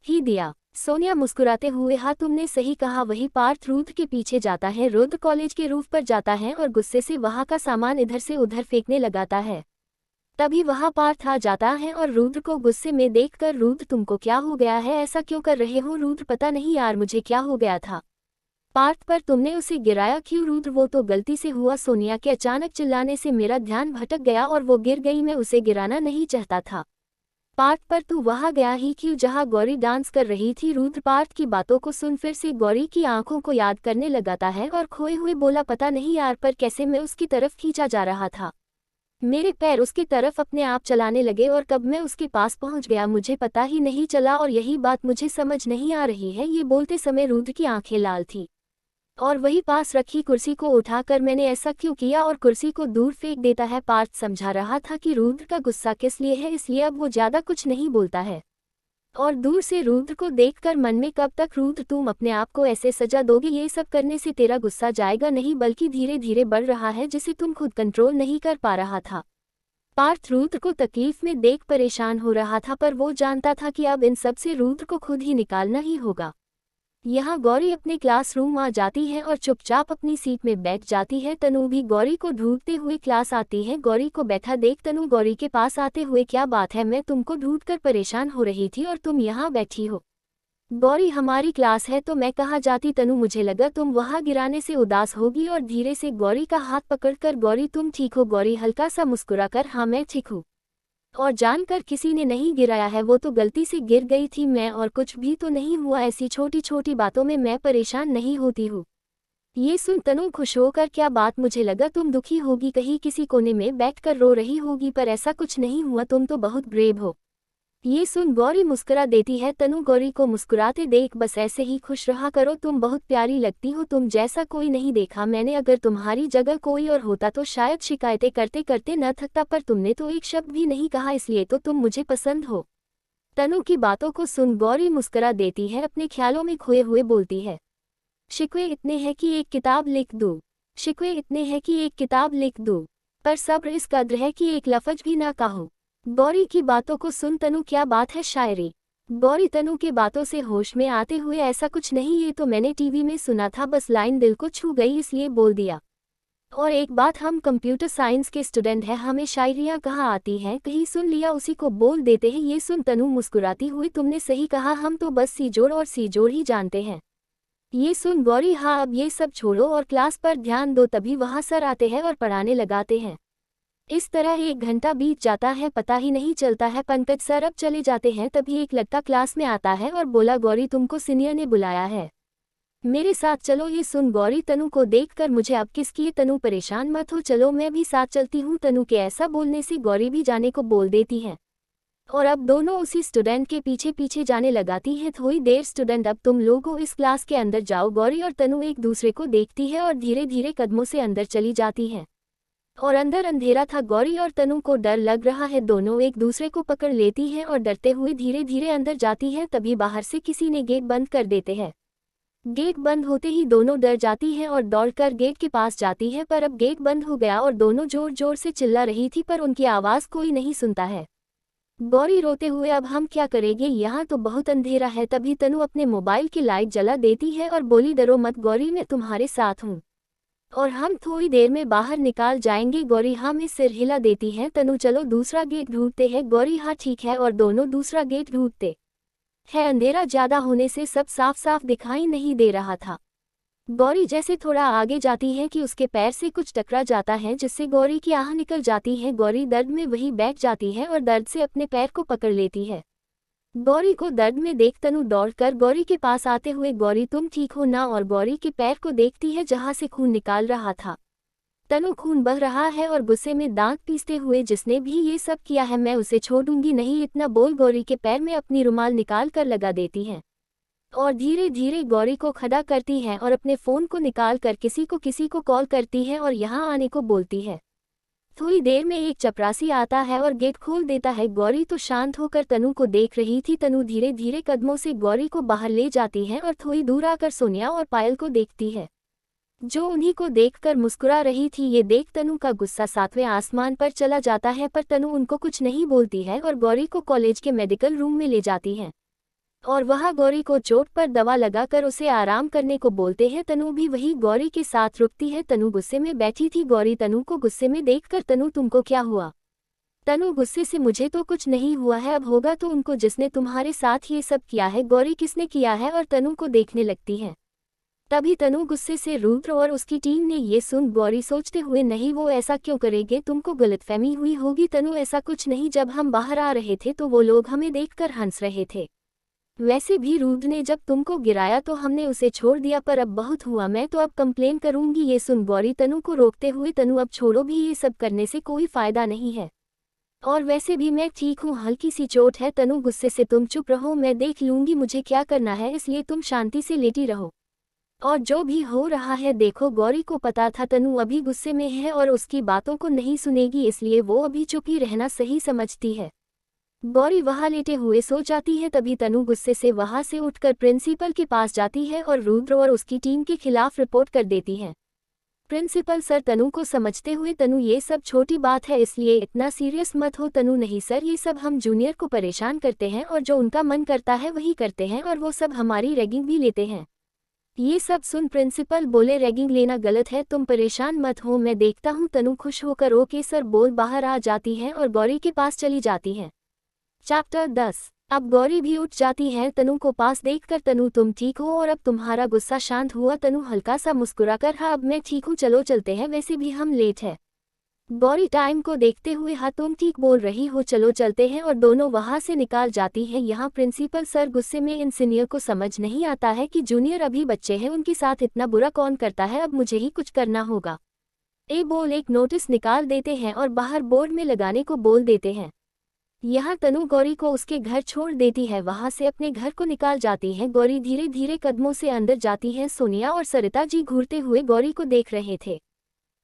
ही दिया। सोनिया मुस्कुराते हुए, हाँ तुमने सही कहा। वही पार्थ रुद्र के पीछे जाता है। रुद्र कॉलेज के रूफ पर जाता है और गुस्से से वहां का सामान इधर से उधर फेंकने लगाता है। तभी वहां पार्थ आ जाता है और रुद्र को गुस्से में देखकर, रुद्र तुमको क्या हो गया है, ऐसा क्यों कर रहे हो? रुद्र पता नहीं यार मुझे क्या हो गया था। पार्थ पर तुमने उसे गिराया क्यों? रुद्र वो तो गलती से हुआ। सोनिया के अचानक चिल्लाने से मेरा ध्यान भटक गया और वो गिर गई, मैं उसे गिराना नहीं चाहता था। पार्थ पर तू वहां गया ही क्यों जहां गौरी डांस कर रही थी? रुद्र पार्थ की बातों को सुन फिर से गौरी की आंखों को याद करने लगाता है और खोए हुए बोला, पता नहीं यार पर कैसे मैं उसकी तरफ खींचा जा रहा था। मेरे पैर उसकी तरफ अपने आप चलाने लगे और कब मैं उसके पास पहुंच गया मुझे पता ही नहीं चला, और यही बात मुझे समझ नहीं आ रही है। ये बोलते समय रुद्र की आंखें लाल थी और वही पास रखी कुर्सी को उठाकर, मैंने ऐसा क्यों किया, और कुर्सी को दूर फेंक देता है। पार्थ समझा रहा था कि रुद्र का गुस्सा किस लिए है, इसलिए अब वो ज्यादा कुछ नहीं बोलता है और दूर से रुद्र को देखकर मन में, कब तक रुद्र तुम अपने आप को ऐसे सजा दोगे? ये सब करने से तेरा गुस्सा जाएगा नहीं बल्कि धीरे धीरे बढ़ रहा है, जिसे तुम खुद कंट्रोल नहीं कर पा रहा था। पार्थ रुद्र को तकलीफ में देख परेशान हो रहा था, पर वो जानता था कि अब इन सब से रुद्र को खुद ही निकालना ही होगा। यहाँ गौरी अपने क्लासरूम आ जाती है और चुपचाप अपनी सीट में बैठ जाती है। तनु भी गौरी को ढूंढते हुए क्लास आती है। गौरी को बैठा देख तनु गौरी के पास आते हुए, क्या बात है, मैं तुमको ढूंढकर परेशान हो रही थी और तुम यहाँ बैठी हो। गौरी हमारी क्लास है तो मैं कहाँ जाती? तनु मुझे लगा तुम वहाँ गिराने से उदास होगी और धीरे से गौरी का हाथ पकड़कर, गौरी तुम ठीक हो? गौरी हल्का सा मुस्कुराकर, हाँ मैं ठीक हूँ, और जानकर किसी ने नहीं गिराया है, वो तो गलती से गिर गई थी मैं, और कुछ भी तो नहीं हुआ। ऐसी छोटी छोटी बातों में मैं परेशान नहीं होती हूँ। ये सुन तनु खुश होकर, क्या बात, मुझे लगा तुम दुखी होगी, कहीं किसी कोने में बैठकर रो रही होगी, पर ऐसा कुछ नहीं हुआ, तुम तो बहुत ब्रेव हो। ये सुन गौरी मुस्कुरा देती है। तनु गौरी को मुस्कुराते देख, बस ऐसे ही खुश रहा करो, तुम बहुत प्यारी लगती हो, तुम जैसा कोई नहीं देखा मैंने, अगर तुम्हारी जगह कोई और होता तो शायद शिकायतें करते करते न थकता, पर तुमने तो एक शब्द भी नहीं कहा, इसलिए तो तुम मुझे पसंद हो। तनु की बातों को सुन गौरी मुस्कुरा देती है, अपने ख्यालों में खोए हुए बोलती है, शिकवे इतने हैं कि एक किताब लिख दूं, शिकवे इतने हैं कि एक किताब लिख दूं, पर सब्र इस कद्र है कि एक लफ्ज भी ना कहूं। गौरी की बातों को सुन तनु, क्या बात है शायरी। गौरी तनु के बातों से होश में आते हुए, ऐसा कुछ नहीं, ये तो मैंने टीवी में सुना था, बस लाइन दिल को छू गई इसलिए बोल दिया। और एक बात, हम कंप्यूटर साइंस के स्टूडेंट हैं, हमें शायरियाँ कहाँ आती हैं, कहीं सुन लिया उसी को बोल देते हैं। ये सुन तनु मुस्कुराती हुई, तुमने सही कहा, हम तो बस सी जोड़ और सी जोड़ ही जानते हैं। ये सुन गौरी, हाँ अब ये सब छोड़ो और क्लास पर ध्यान दो। तभी वहाँ सर आते हैं और पढ़ाने लगाते हैं। इस तरह 1 घंटा बीत जाता है, पता ही नहीं चलता है। पंकज सर अब चले जाते हैं, तभी एक लड़का क्लास में आता है और बोला, गौरी तुमको सीनियर ने बुलाया है, मेरे साथ चलो। ये सुन गौरी तनु को देखकर, मुझे अब किसकी, तनु परेशान मत हो, चलो मैं भी साथ चलती हूँ। तनु के ऐसा बोलने से गौरी भी जाने को बोल देती है और अब दोनों उसी स्टूडेंट के पीछे पीछे जाने लगाती हैं। थोड़ी देर, स्टूडेंट अब तुम लोगों इस क्लास के अंदर जाओ। गौरी और तनु एक दूसरे को देखती है और धीरे धीरे कदमों से अंदर चली जाती है। और अंदर अंधेरा था, गौरी और तनु को डर लग रहा है, दोनों एक दूसरे को पकड़ लेती हैं और डरते हुए धीरे धीरे अंदर जाती हैं। तभी बाहर से किसी ने गेट बंद कर देते हैं। गेट बंद होते ही दोनों डर जाती हैं और दौड़कर गेट के पास जाती है, पर अब गेट बंद हो गया और दोनों जोर जोर से चिल्ला रही थी, पर उनकी आवाज़ कोई नहीं सुनता है। गौरी रोते हुए, अब हम क्या करेंगे, यहाँ तो बहुत अंधेरा है। तभी तनु अपने मोबाइल की लाइट जला देती है और बोली, डरो मत गौरी, मैं तुम्हारे साथ हूँ और हम थोड़ी देर में बाहर निकाल जाएंगे। गौरी हाँ में सिर हिला देती है। तनु, चलो दूसरा गेट ढूंढते हैं। गौरी हाँ ठीक है, और दोनों दूसरा गेट ढूंढते है। अंधेरा ज्यादा होने से सब साफ साफ दिखाई नहीं दे रहा था। गौरी जैसे थोड़ा आगे जाती है कि उसके पैर से कुछ टकरा जाता है, जिससे गौरी की आह निकल जाती है। गौरी दर्द में वहीं बैठ जाती है और दर्द से अपने पैर को पकड़ लेती है। गौरी को दर्द में देख तनु दौड़कर गौरी के पास आते हुए, गौरी तुम ठीक हो ना, और गौरी के पैर को देखती है जहां से खून निकाल रहा था। तनु, खून बह रहा है, और गुस्से में दांत पीसते हुए, जिसने भी ये सब किया है मैं उसे छोड़ूंगी नहीं, इतना बोल गौरी के पैर में अपनी रुमाल निकाल कर लगा देती है और धीरे धीरे गौरी को खड़ा करती है और अपने फ़ोन को निकाल कर किसी को कॉल करती है और यहाँ आने को बोलती है। थोड़ी देर में एक चपरासी आता है और गेट खोल देता है। गौरी तो शांत होकर तनु को देख रही थी। तनु धीरे धीरे कदमों से गौरी को बाहर ले जाती है और थोड़ी दूर आकर सोनिया और पायल को देखती है, जो उन्हीं को देखकर मुस्कुरा रही थी। ये देख तनु का गुस्सा 7वें आसमान पर चला जाता है, पर तनु उनको कुछ नहीं बोलती है और गौरी को कॉलेज के मेडिकल रूम में ले जाती है और वहाँ गौरी को चोट पर दवा लगाकर उसे आराम करने को बोलते हैं। तनु भी वही गौरी के साथ रुकती है। तनु गुस्से में बैठी थी। गौरी तनु को गुस्से में देखकर, तनु तुमको क्या हुआ। तनु गुस्से से, मुझे तो कुछ नहीं हुआ है, अब होगा तो उनको जिसने तुम्हारे साथ ये सब किया है। गौरी, किसने किया है, और तनु को देखने लगती है। तभी तनु गुस्से से, रुद्र और उसकी टीम ने। ये सुन गौरी सोचते हुए, नहीं वो ऐसा क्यों करेंगे, तुमको गलतफहमी हुई होगी। तनु, ऐसा कुछ नहीं, जब हम बाहर आ रहे थे तो वो लोग हमें देखकर हंस रहे थे। वैसे भी रुद्र ने जब तुमको गिराया तो हमने उसे छोड़ दिया, पर अब बहुत हुआ, मैं तो अब कंप्लेन करूंगी। ये सुन गौरी तनु को रोकते हुए, तनु अब छोड़ो भी, ये सब करने से कोई फायदा नहीं है, और वैसे भी मैं ठीक हूँ, हल्की सी चोट है। तनु गुस्से से, तुम चुप रहो, मैं देख लूंगी मुझे क्या करना है, इसलिए तुम शांति से लेटी रहो और जो भी हो रहा है देखो। गौरी को पता था तनु अभी गुस्से में है और उसकी बातों को नहीं सुनेगी, इसलिए वो अभी चुप ही रहना सही समझती है। गौरी वहां लेटे हुए सो जाती है। तभी तनु गुस्से से वहां से उठकर प्रिंसिपल के पास जाती है और रुद्र और उसकी टीम के खिलाफ रिपोर्ट कर देती है। प्रिंसिपल सर, तनु को समझते हुए, तनु ये सब छोटी बात है, इसलिए इतना सीरियस मत हो। तनु, नहीं सर, ये सब हम जूनियर को परेशान करते हैं और जो उनका मन करता है वही करते हैं, और वो सब हमारी रैगिंग भी लेते हैं। ये सब सुन प्रिंसिपल बोले, रैगिंग लेना गलत है, तुम परेशान मत हो, मैं देखता हूँ। तनु खुश होकर ओके सर बोल बाहर आ जाती है और गौरी के पास चली जाती है। चैप्टर 10। अब गौरी भी उठ जाती है तनु को पास देखकर। तनु, तुम ठीक हो और अब तुम्हारा गुस्सा शांत हुआ। तनु हल्का सा मुस्कुराकर, हाँ अब मैं ठीक हूँ, चलो चलते हैं, वैसे भी हम लेट है। गौरी टाइम को देखते हुए, हाँ तुम ठीक बोल रही हो, चलो चलते हैं, और दोनों वहां से निकाल जाती हैं। यहाँ प्रिंसिपल सर गुस्से में, इन सीनियर को समझ नहीं आता है कि जूनियर अभी बच्चे हैं, उनके साथ इतना बुरा कौन करता है, अब मुझे ही कुछ करना होगा। बोल एक नोटिस निकाल देते हैं और बाहर बोर्ड में लगाने को बोल देते हैं। यहाँ तनु गौरी को उसके घर छोड़ देती है, वहां से अपने घर को निकाल जाती है। गौरी धीरे धीरे कदमों से अंदर जाती है। सोनिया और सरिता जी घूरते हुए गौरी को देख रहे थे।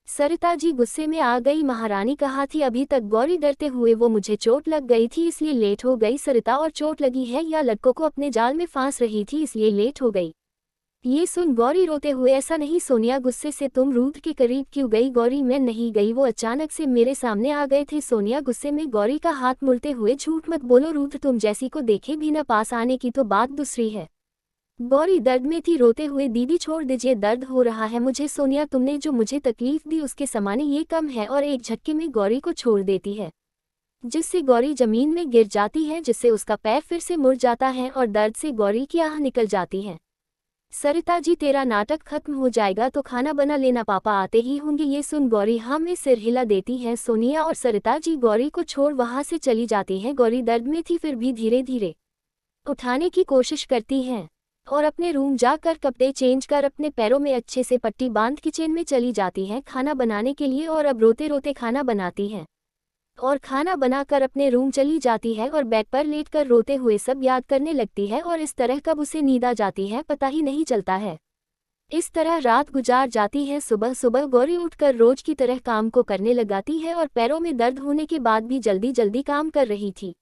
सरिता जी गुस्से में आ गई, महारानी कहा थी अभी तक गौरी डरते हुए, वो मुझे चोट लग गई थी इसलिए लेट हो गई। सरिता और चोट लगी है या लड़कों को अपने जाल में फांस रही थी इसलिए लेट हो गई। ये सुन गौरी रोते हुए, ऐसा नहीं सोनिया गुस्से से, तुम रुद्र के करीब क्यों गई? गौरी मैं नहीं गई, वो अचानक से मेरे सामने आ गए थे। सोनिया गुस्से में गौरी का हाथ मुड़ते हुए, झूठ मत बोलो रुद्र तुम जैसी को देखे भी न पास आने की तो बात दूसरी है। गौरी दर्द में थी, रोते हुए, दीदी छोड़ दीजिए, दर्द हो रहा है मुझे। सोनिया तुमने जो मुझे तकलीफ दी उसके समाने ये कम है। और एक झटके में गौरी को छोड़ देती है, जिससे गौरी जमीन में गिर जाती है, जिससे उसका पैर फिर से मुड़ जाता है और दर्द से गौरी की आह निकल जाती है। सरिता जी तेरा नाटक खत्म हो जाएगा तो खाना बना लेना, पापा आते ही होंगे। ये सुन गौरी हाँ में सिर हिला देती है। सोनिया और सरिता जी गौरी को छोड़ वहां से चली जाती हैं। गौरी दर्द में थी फिर भी धीरे धीरे उठाने की कोशिश करती है और अपने रूम जाकर कपड़े चेंज कर अपने पैरों में अच्छे से पट्टी बांध किचन में चली जाती है खाना बनाने के लिए। और अब रोते रोते खाना बनाती है और खाना बनाकर अपने रूम चली जाती है और बेड पर लेटकर रोते हुए सब याद करने लगती है। और इस तरह कब उसे नींद आ जाती है पता ही नहीं चलता है। इस तरह रात गुजार जाती है। सुबह सुबह गौरी उठकर रोज की तरह काम को करने लगाती है और पैरों में दर्द होने के बाद भी जल्दी जल्दी काम कर रही थी।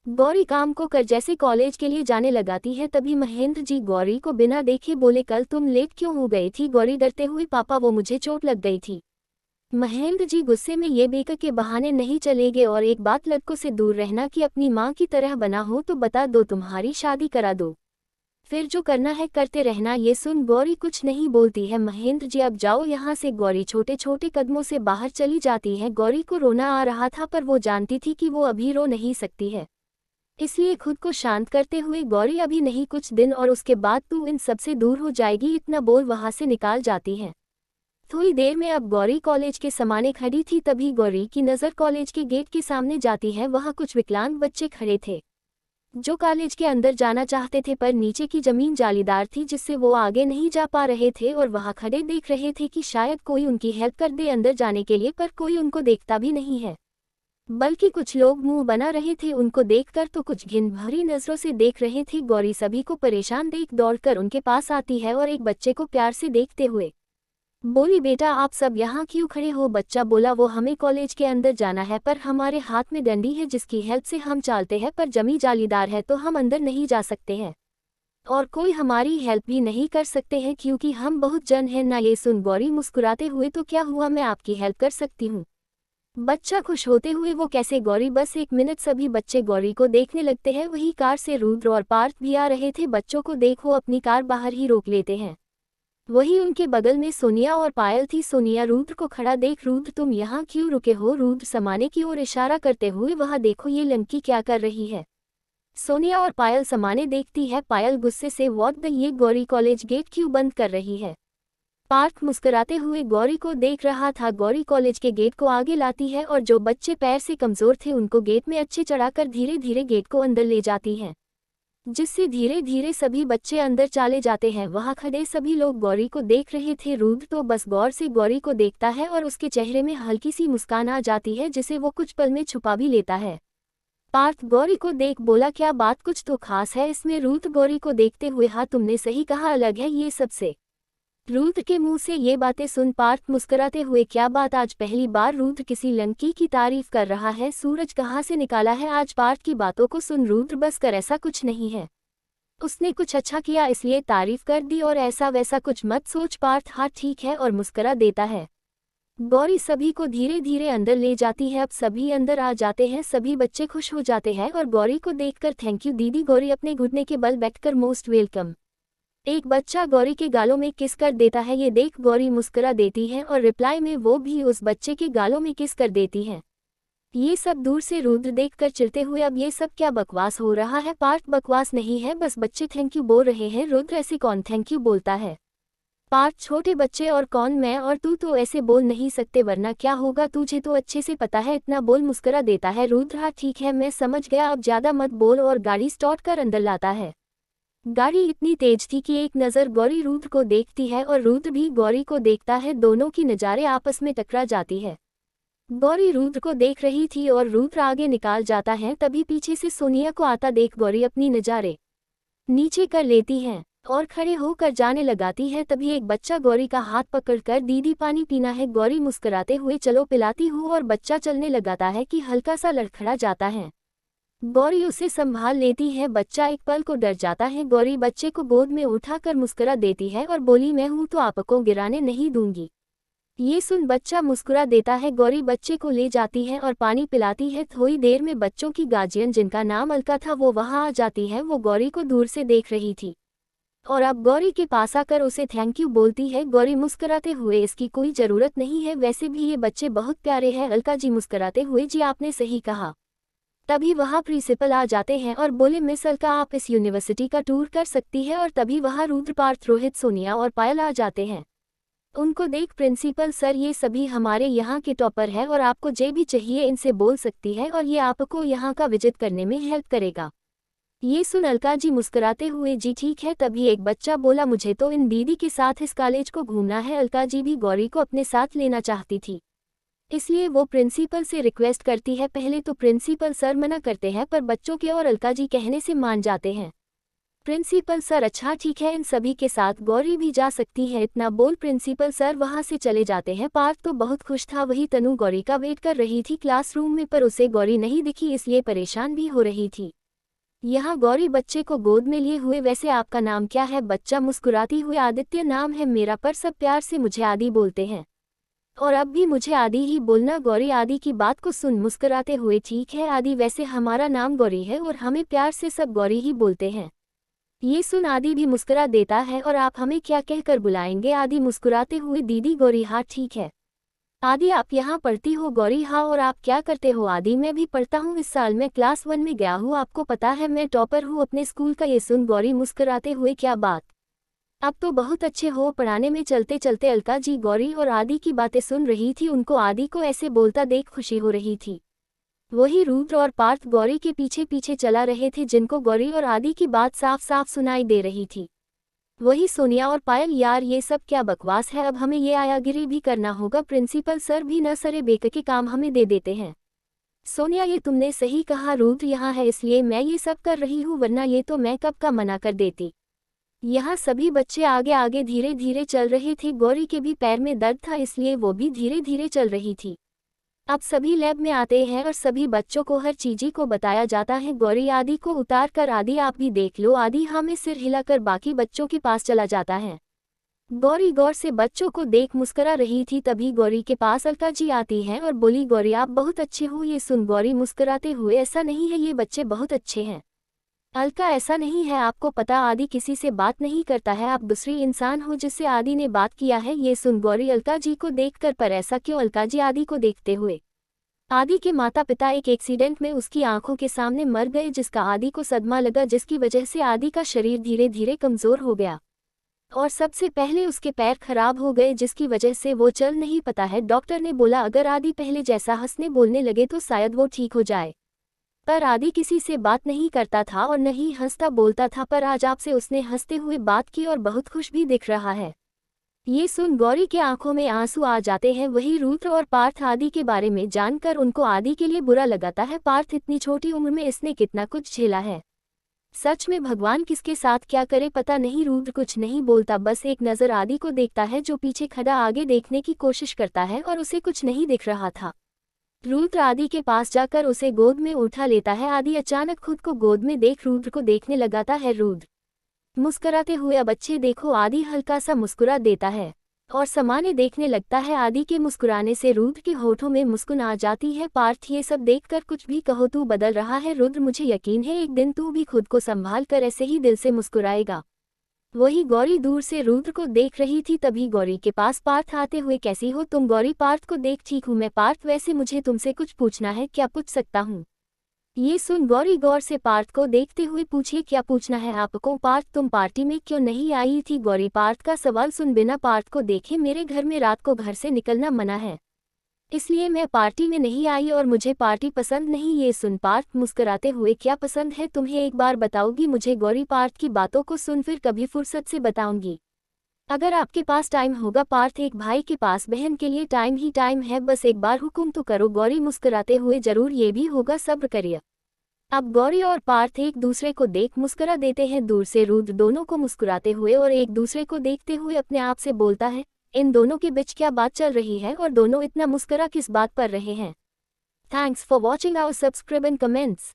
गौरी काम को कर जैसे कॉलेज के लिए जाने लगाती है, तभी महेंद्र जी गौरी को बिना देखे बोले, कल तुम लेट क्यों हो गई थी? गौरी डरते हुए, पापा वो मुझे चोट लग गई थी। महेंद्र जी गुस्से में, ये बेकर के बहाने नहीं चलेंगे और एक बात, लड़कों से दूर रहना कि अपनी माँ की तरह बना हो तो बता दो, तुम्हारी शादी करा दो, फिर जो करना है करते रहना। ये सुन गौरी कुछ नहीं बोलती है। महेंद्र जी अब जाओ यहाँ से। गौरी छोटे छोटे कदमों से बाहर चली जाती है। गौरी को रोना आ रहा था पर वो जानती थी कि वो अभी रो नहीं सकती है, इसलिए खुद को शांत करते हुए, गौरी अभी नहीं, कुछ दिन और उसके बाद तू इन सब से दूर हो जाएगी, इतना बोल वहां से निकाल जाती है। थोड़ी देर में अब गौरी कॉलेज के सामने खड़ी थी, तभी गौरी की नज़र कॉलेज के गेट के सामने जाती है। वहां कुछ विकलांग बच्चे खड़े थे जो कॉलेज के अंदर जाना चाहते थे पर नीचे की जमीन जालीदार थी जिससे वो आगे नहीं जा पा रहे थे और वहां खड़े देख रहे थे कि शायद कोई उनकी हेल्प कर दे अंदर जाने के लिए, पर कोई उनको देखता भी नहीं है, बल्कि कुछ लोग मुंह बना रहे थे उनको देखकर तो कुछ घिन भरी नजरों से देख रहे थे। गौरी सभी को परेशान देख दौड़कर उनके पास आती है और एक बच्चे को प्यार से देखते हुए बोली, बेटा आप सब यहाँ क्यों खड़े हो? बच्चा बोला, वो हमें कॉलेज के अंदर जाना है पर हमारे हाथ में डंडी है जिसकी हेल्प से हम चलते हैं, पर जमी जालीदार है तो हम अंदर नहीं जा सकते हैं और कोई हमारी हेल्प भी नहीं कर सकते हैं क्योंकि हम बहुत जन हैं ना। ये सुन गौरी मुस्कुराते हुए, तो क्या हुआ, मैं आपकी हेल्प कर सकती हूँ। बच्चा खुश होते हुए, वो कैसे गौरी, बस एक मिनट। सभी बच्चे गौरी को देखने लगते हैं। वही कार से रुद्र और पार्थ भी आ रहे थे। बच्चों को देखो अपनी कार बाहर ही रोक लेते हैं। वही उनके बगल में सोनिया और पायल थी। सोनिया रुद्र को खड़ा देख, रुद्र तुम यहाँ क्यों रुके हो? रुद्र समाने की ओर इशारा करते हुए, वहाँ देखो ये लड़की क्या कर रही है। सोनिया और पायल समाने देखती है। पायल गुस्से से, व्हाट द, ये गौरी कॉलेज गेट क्यों बंद कर रही है? पार्थ मुस्कुराते हुए गौरी को देख रहा था। गौरी कॉलेज के गेट को आगे लाती है और जो बच्चे पैर से कमजोर थे उनको गेट में अच्छे चढ़ाकर धीरे धीरे गेट को अंदर ले जाती है, जिससे धीरे धीरे सभी बच्चे अंदर चले जाते हैं। वहां खड़े सभी लोग गौरी को देख रहे थे। रुद्र तो बस गौर से गौरी को देखता है और उसके चेहरे में हल्की सी मुस्कान आ जाती है जिसे वो कुछ पल में छुपा भी लेता है। पार्थ गौरी को देख बोला, क्या बात, कुछ तो खास है इसमें? रुद्र गौरी को देखते हुए, हाँ तुमने सही कहा, अलग है ये सबसे। रुद्र के मुंह से ये बातें सुन पार्थ मुस्कुराते हुए, क्या बात, आज पहली बार रुद्र किसी लड़की की तारीफ कर रहा है। सूरज कहाँ से निकाला है आज? पार्थ की बातों को सुन रुद्र, बस कर, ऐसा कुछ नहीं है, उसने कुछ अच्छा किया इसलिए तारीफ कर दी और ऐसा वैसा कुछ मत सोच। पार्थ हाँ ठीक है और मुस्कुरा देता है। गौरी सभी को धीरे धीरे अंदर ले जाती है। अब सभी अंदर आ जाते हैं। सभी बच्चे खुश हो जाते हैं और गौरी को देखकर, थैंक यू दीदी। गौरी अपने घुटने के बल बैठकर, मोस्ट वेलकम। एक बच्चा गौरी के गालों में किस कर देता है। ये देख गौरी मुस्कुरा देती है और रिप्लाई में वो भी उस बच्चे के गालों में किस कर देती है। ये सब दूर से रुद्र देखकर चिढ़ते हुए, अब ये सब क्या बकवास हो रहा है? पार्थ बकवास नहीं है, बस बच्चे थैंक यू बोल रहे हैं। रुद्र ऐसे कौन थैंक यू बोलता है? पार्थ छोटे बच्चे और कौन, मैं और तू तो ऐसे बोल नहीं सकते वरना क्या होगा, तुझे तो अच्छे से पता है, इतना बोल मुस्कुरा देता है रुद्र। हाँ ठीक है मैं समझ गया, अब ज्यादा मत बोल, और गाड़ी स्टार्ट कर अंदर लाता है। गाड़ी इतनी तेज थी कि एक नज़र गौरी रुद्र को देखती है और रुद्र भी गौरी को देखता है। दोनों की नज़ारे आपस में टकरा जाती है। गौरी रुद्र को देख रही थी और रुद्र आगे निकाल जाता है, तभी पीछे से सोनिया को आता देख गौरी अपनी नज़ारे नीचे कर लेती है और खड़े होकर जाने लगाती है। तभी एक बच्चा गौरी का हाथ पकड़कर, दीदी पानी पीना है। गौरी मुस्कुराते हुए, चलो पिलाती हूँ, और बच्चा चलने लगाता है कि हल्का सा लड़खड़ा जाता है। गौरी उसे संभाल लेती है। बच्चा एक पल को डर जाता है। गौरी बच्चे को गोद में उठाकर मुस्कुरा देती है और बोली, मैं हूँ तो आपको गिराने नहीं दूंगी। ये सुन बच्चा मुस्कुरा देता है। गौरी बच्चे को ले जाती है और पानी पिलाती है। थोड़ी देर में बच्चों की गार्जियन, जिनका नाम अलका था, वो वहां आ जाती है। वो गौरी को दूर से देख रही थी और अब गौरी के पास आकर उसे थैंक यू बोलती है। गौरी मुस्कुराते हुए, इसकी कोई ज़रूरत नहीं है, वैसे भी ये बच्चे बहुत प्यारे हैं। अलका जी मुस्कुराते हुए, जी आपने सही कहा। तभी वहाँ प्रिंसिपल आ जाते हैं और बोले, मिस अलका आप इस यूनिवर्सिटी का टूर कर सकती है। और तभी वहाँ रुद्र, पार्थ, रोहित, सोनिया और पायल आ जाते हैं। उनको देख प्रिंसिपल, सर ये सभी हमारे यहाँ के टॉपर है और आपको जो भी चाहिए इनसे बोल सकती है और ये आपको यहाँ का विजिट करने में हेल्प करेगा। ये सुन अलका जी मुस्कुराते हुए, जी ठीक है। तभी एक बच्चा बोला, मुझे तो इन दीदी के साथ इस कॉलेज को घूमना है। अलका जी भी गौरी को अपने साथ लेना चाहती थी, इसलिए वो प्रिंसिपल से रिक्वेस्ट करती है। पहले तो प्रिंसिपल सर मना करते हैं, पर बच्चों के और अलका जी कहने से मान जाते हैं। प्रिंसिपल सर, अच्छा ठीक है, इन सभी के साथ गौरी भी जा सकती है। इतना बोल प्रिंसिपल सर वहां से चले जाते हैं। पार्थ तो बहुत खुश था। वही तनु गौरी का वेट कर रही थी क्लासरूम में, पर उसे गौरी नहीं दिखी, इसलिए परेशान भी हो रही थी। यहाँ गौरी बच्चे को गोद में लिए हुए, वैसे आपका नाम क्या है? बच्चा मुस्कुराती हुए, आदित्य नाम है मेरा, पर सब प्यार से मुझे आदि बोलते हैं और अब भी मुझे आदि ही बोलना। गौरी आदि की बात को सुन मुस्कुराते हुए, ठीक है आदि, वैसे हमारा नाम गौरी है और हमें प्यार से सब गौरी ही बोलते हैं। ये सुन आदि भी मुस्कुरा देता है, और आप हमें क्या कहकर बुलाएंगे? आदि मुस्कुराते हुए, दीदी गौरी। हाँ ठीक है। आदि आप यहाँ पढ़ती हो? गौरी हाँ। और आप क्या करते हो? आदि मैं भी पढ़ता हूँ, इस साल मैं क्लास 1 में गया हूँ, आपको पता है मैं टॉपर हूँ अपने स्कूल का। ये सुन गौरी मुस्कुराते हुए, क्या बात, अब तो बहुत अच्छे हो पढ़ाने में। चलते चलते अलका जी गौरी और आदि की बातें सुन रही थी। उनको आदि को ऐसे बोलता देख खुशी हो रही थी। वही रुद्र और पार्थ गौरी के पीछे पीछे चला रहे थे, जिनको गौरी और आदि की बात साफ साफ सुनाई दे रही थी। वही सोनिया और पायल, यार ये सब क्या बकवास है, अब हमें ये आयागिरी भी करना होगा। प्रिंसिपल सर भी न सरे बेक के काम हमें दे देते हैं। सोनिया, ये तुमने सही कहा, रुद्र यहाँ है इसलिए मैं ये सब कर रही हूँ, वरना ये तो मैं कब का मना कर देती। यहाँ सभी बच्चे आगे आगे धीरे धीरे चल रहे थे। गौरी के भी पैर में दर्द था, इसलिए वो भी धीरे धीरे चल रही थी। अब सभी लैब में आते हैं और सभी बच्चों को हर चीज़ को बताया जाता है। गौरी आदि को उतार कर, आदि आप भी देख लो। आदि हमें सिर हिलाकर बाकी बच्चों के पास चला जाता है। गौरी गौर से बच्चों को देख मुस्कुरा रही थी। तभी गौरी के पास अलका जी आती है और बोली, गौरी आप बहुत अच्छे हो। ये सुन गौरी मुस्कुराते हुए, ऐसा नहीं है, ये बच्चे बहुत अच्छे हैं। अलका, ऐसा नहीं है, आपको पता आदि किसी से बात नहीं करता है, आप दूसरी इंसान हो जिससे आदि ने बात किया है। ये सुन गौरी अलका जी को देखकर, पर ऐसा क्यों? अलका जी आदि को देखते हुए, आदि के माता पिता एक एक्सीडेंट में उसकी आंखों के सामने मर गए, जिसका आदि को सदमा लगा, जिसकी वजह से आदि का शरीर धीरे धीरे कमजोर हो गया और सबसे पहले उसके पैर खराब हो गए, जिसकी वजह से वो चल नहीं पता है। डॉक्टर ने बोला अगर आदि पहले जैसा हंसने बोलने लगे तो शायद वो ठीक हो जाए, पर आदि किसी से बात नहीं करता था और न ही हंसता बोलता था। पर आज आपसे उसने हंसते हुए बात की और बहुत खुश भी दिख रहा है। ये सुन गौरी के आंखों में आंसू आ जाते हैं। वही रुद्र और पार्थ आदि के बारे में जानकर उनको आदि के लिए बुरा लगाता है। पार्थ, इतनी छोटी उम्र में इसने कितना कुछ झेला है, सच में भगवान किसके साथ क्या करे पता नहीं। रुद्र कुछ नहीं बोलता, बस एक नज़र आदि को देखता है जो पीछे खड़ा आगे देखने की कोशिश करता है और उसे कुछ नहीं दिख रहा था। रुद्र आदि के पास जाकर उसे गोद में उठा लेता है। आदि अचानक खुद को गोद में देख रुद्र को देखने लगाता है। रुद्र मुस्कुराते हुए, अब अच्छे देखो। आदि हल्का सा मुस्कुरा देता है और सामान्य देखने लगता है। आदि के मुस्कुराने से रुद्र के होठों में मुस्कुन आ जाती है। पार्थ, ये सब देखकर कुछ भी कहो, तू बदल रहा है। रुद्र, मुझे यकीन है एक दिन तू भी खुद को संभाल कर ऐसे ही दिल से मुस्कुराएगा। वही गौरी दूर से रुद्र को देख रही थी। तभी गौरी के पास पार्थ आते हुए, कैसी हो तुम? गौरी पार्थ को देख, ठीक हूँ मैं पार्थ, वैसे मुझे तुमसे कुछ पूछना है, क्या पूछ सकता हूँ? ये सुन गौरी गौर से पार्थ को देखते हुए, पूछिए क्या पूछना है आपको? पार्थ, तुम पार्टी में क्यों नहीं आई थी? गौरी पार्थ का सवाल सुन बिना पार्थ को देखे, मेरे घर में रात को घर से निकलना मना है, इसलिए मैं पार्टी में नहीं आई और मुझे पार्टी पसंद नहीं। ये सुन पार्थ मुस्कुराते हुए, क्या पसंद है तुम्हें, एक बार बताओगी मुझे? गौरी पार्थ की बातों को सुन, फिर कभी फुर्सत से बताऊंगी। अगर आपके पास टाइम होगा पार्थ, एक भाई के पास बहन के लिए टाइम ही टाइम है, बस एक बार हुक्म तो करो। गौरी मुस्कुराते हुए, जरूर ये भी होगा, सब्र करिए। अब गौरी और पार्थ एक दूसरे को देख मुस्कुरा देते हैं। दूर से रुद्र दोनों को मुस्कुराते हुए और एक दूसरे को देखते हुए अपने आप से बोलता है, इन दोनों के बीच क्या बात चल रही है और दोनों इतना मुस्कुरा किस बात पर रहे हैं। Thanks for watching our, subscribe and comments.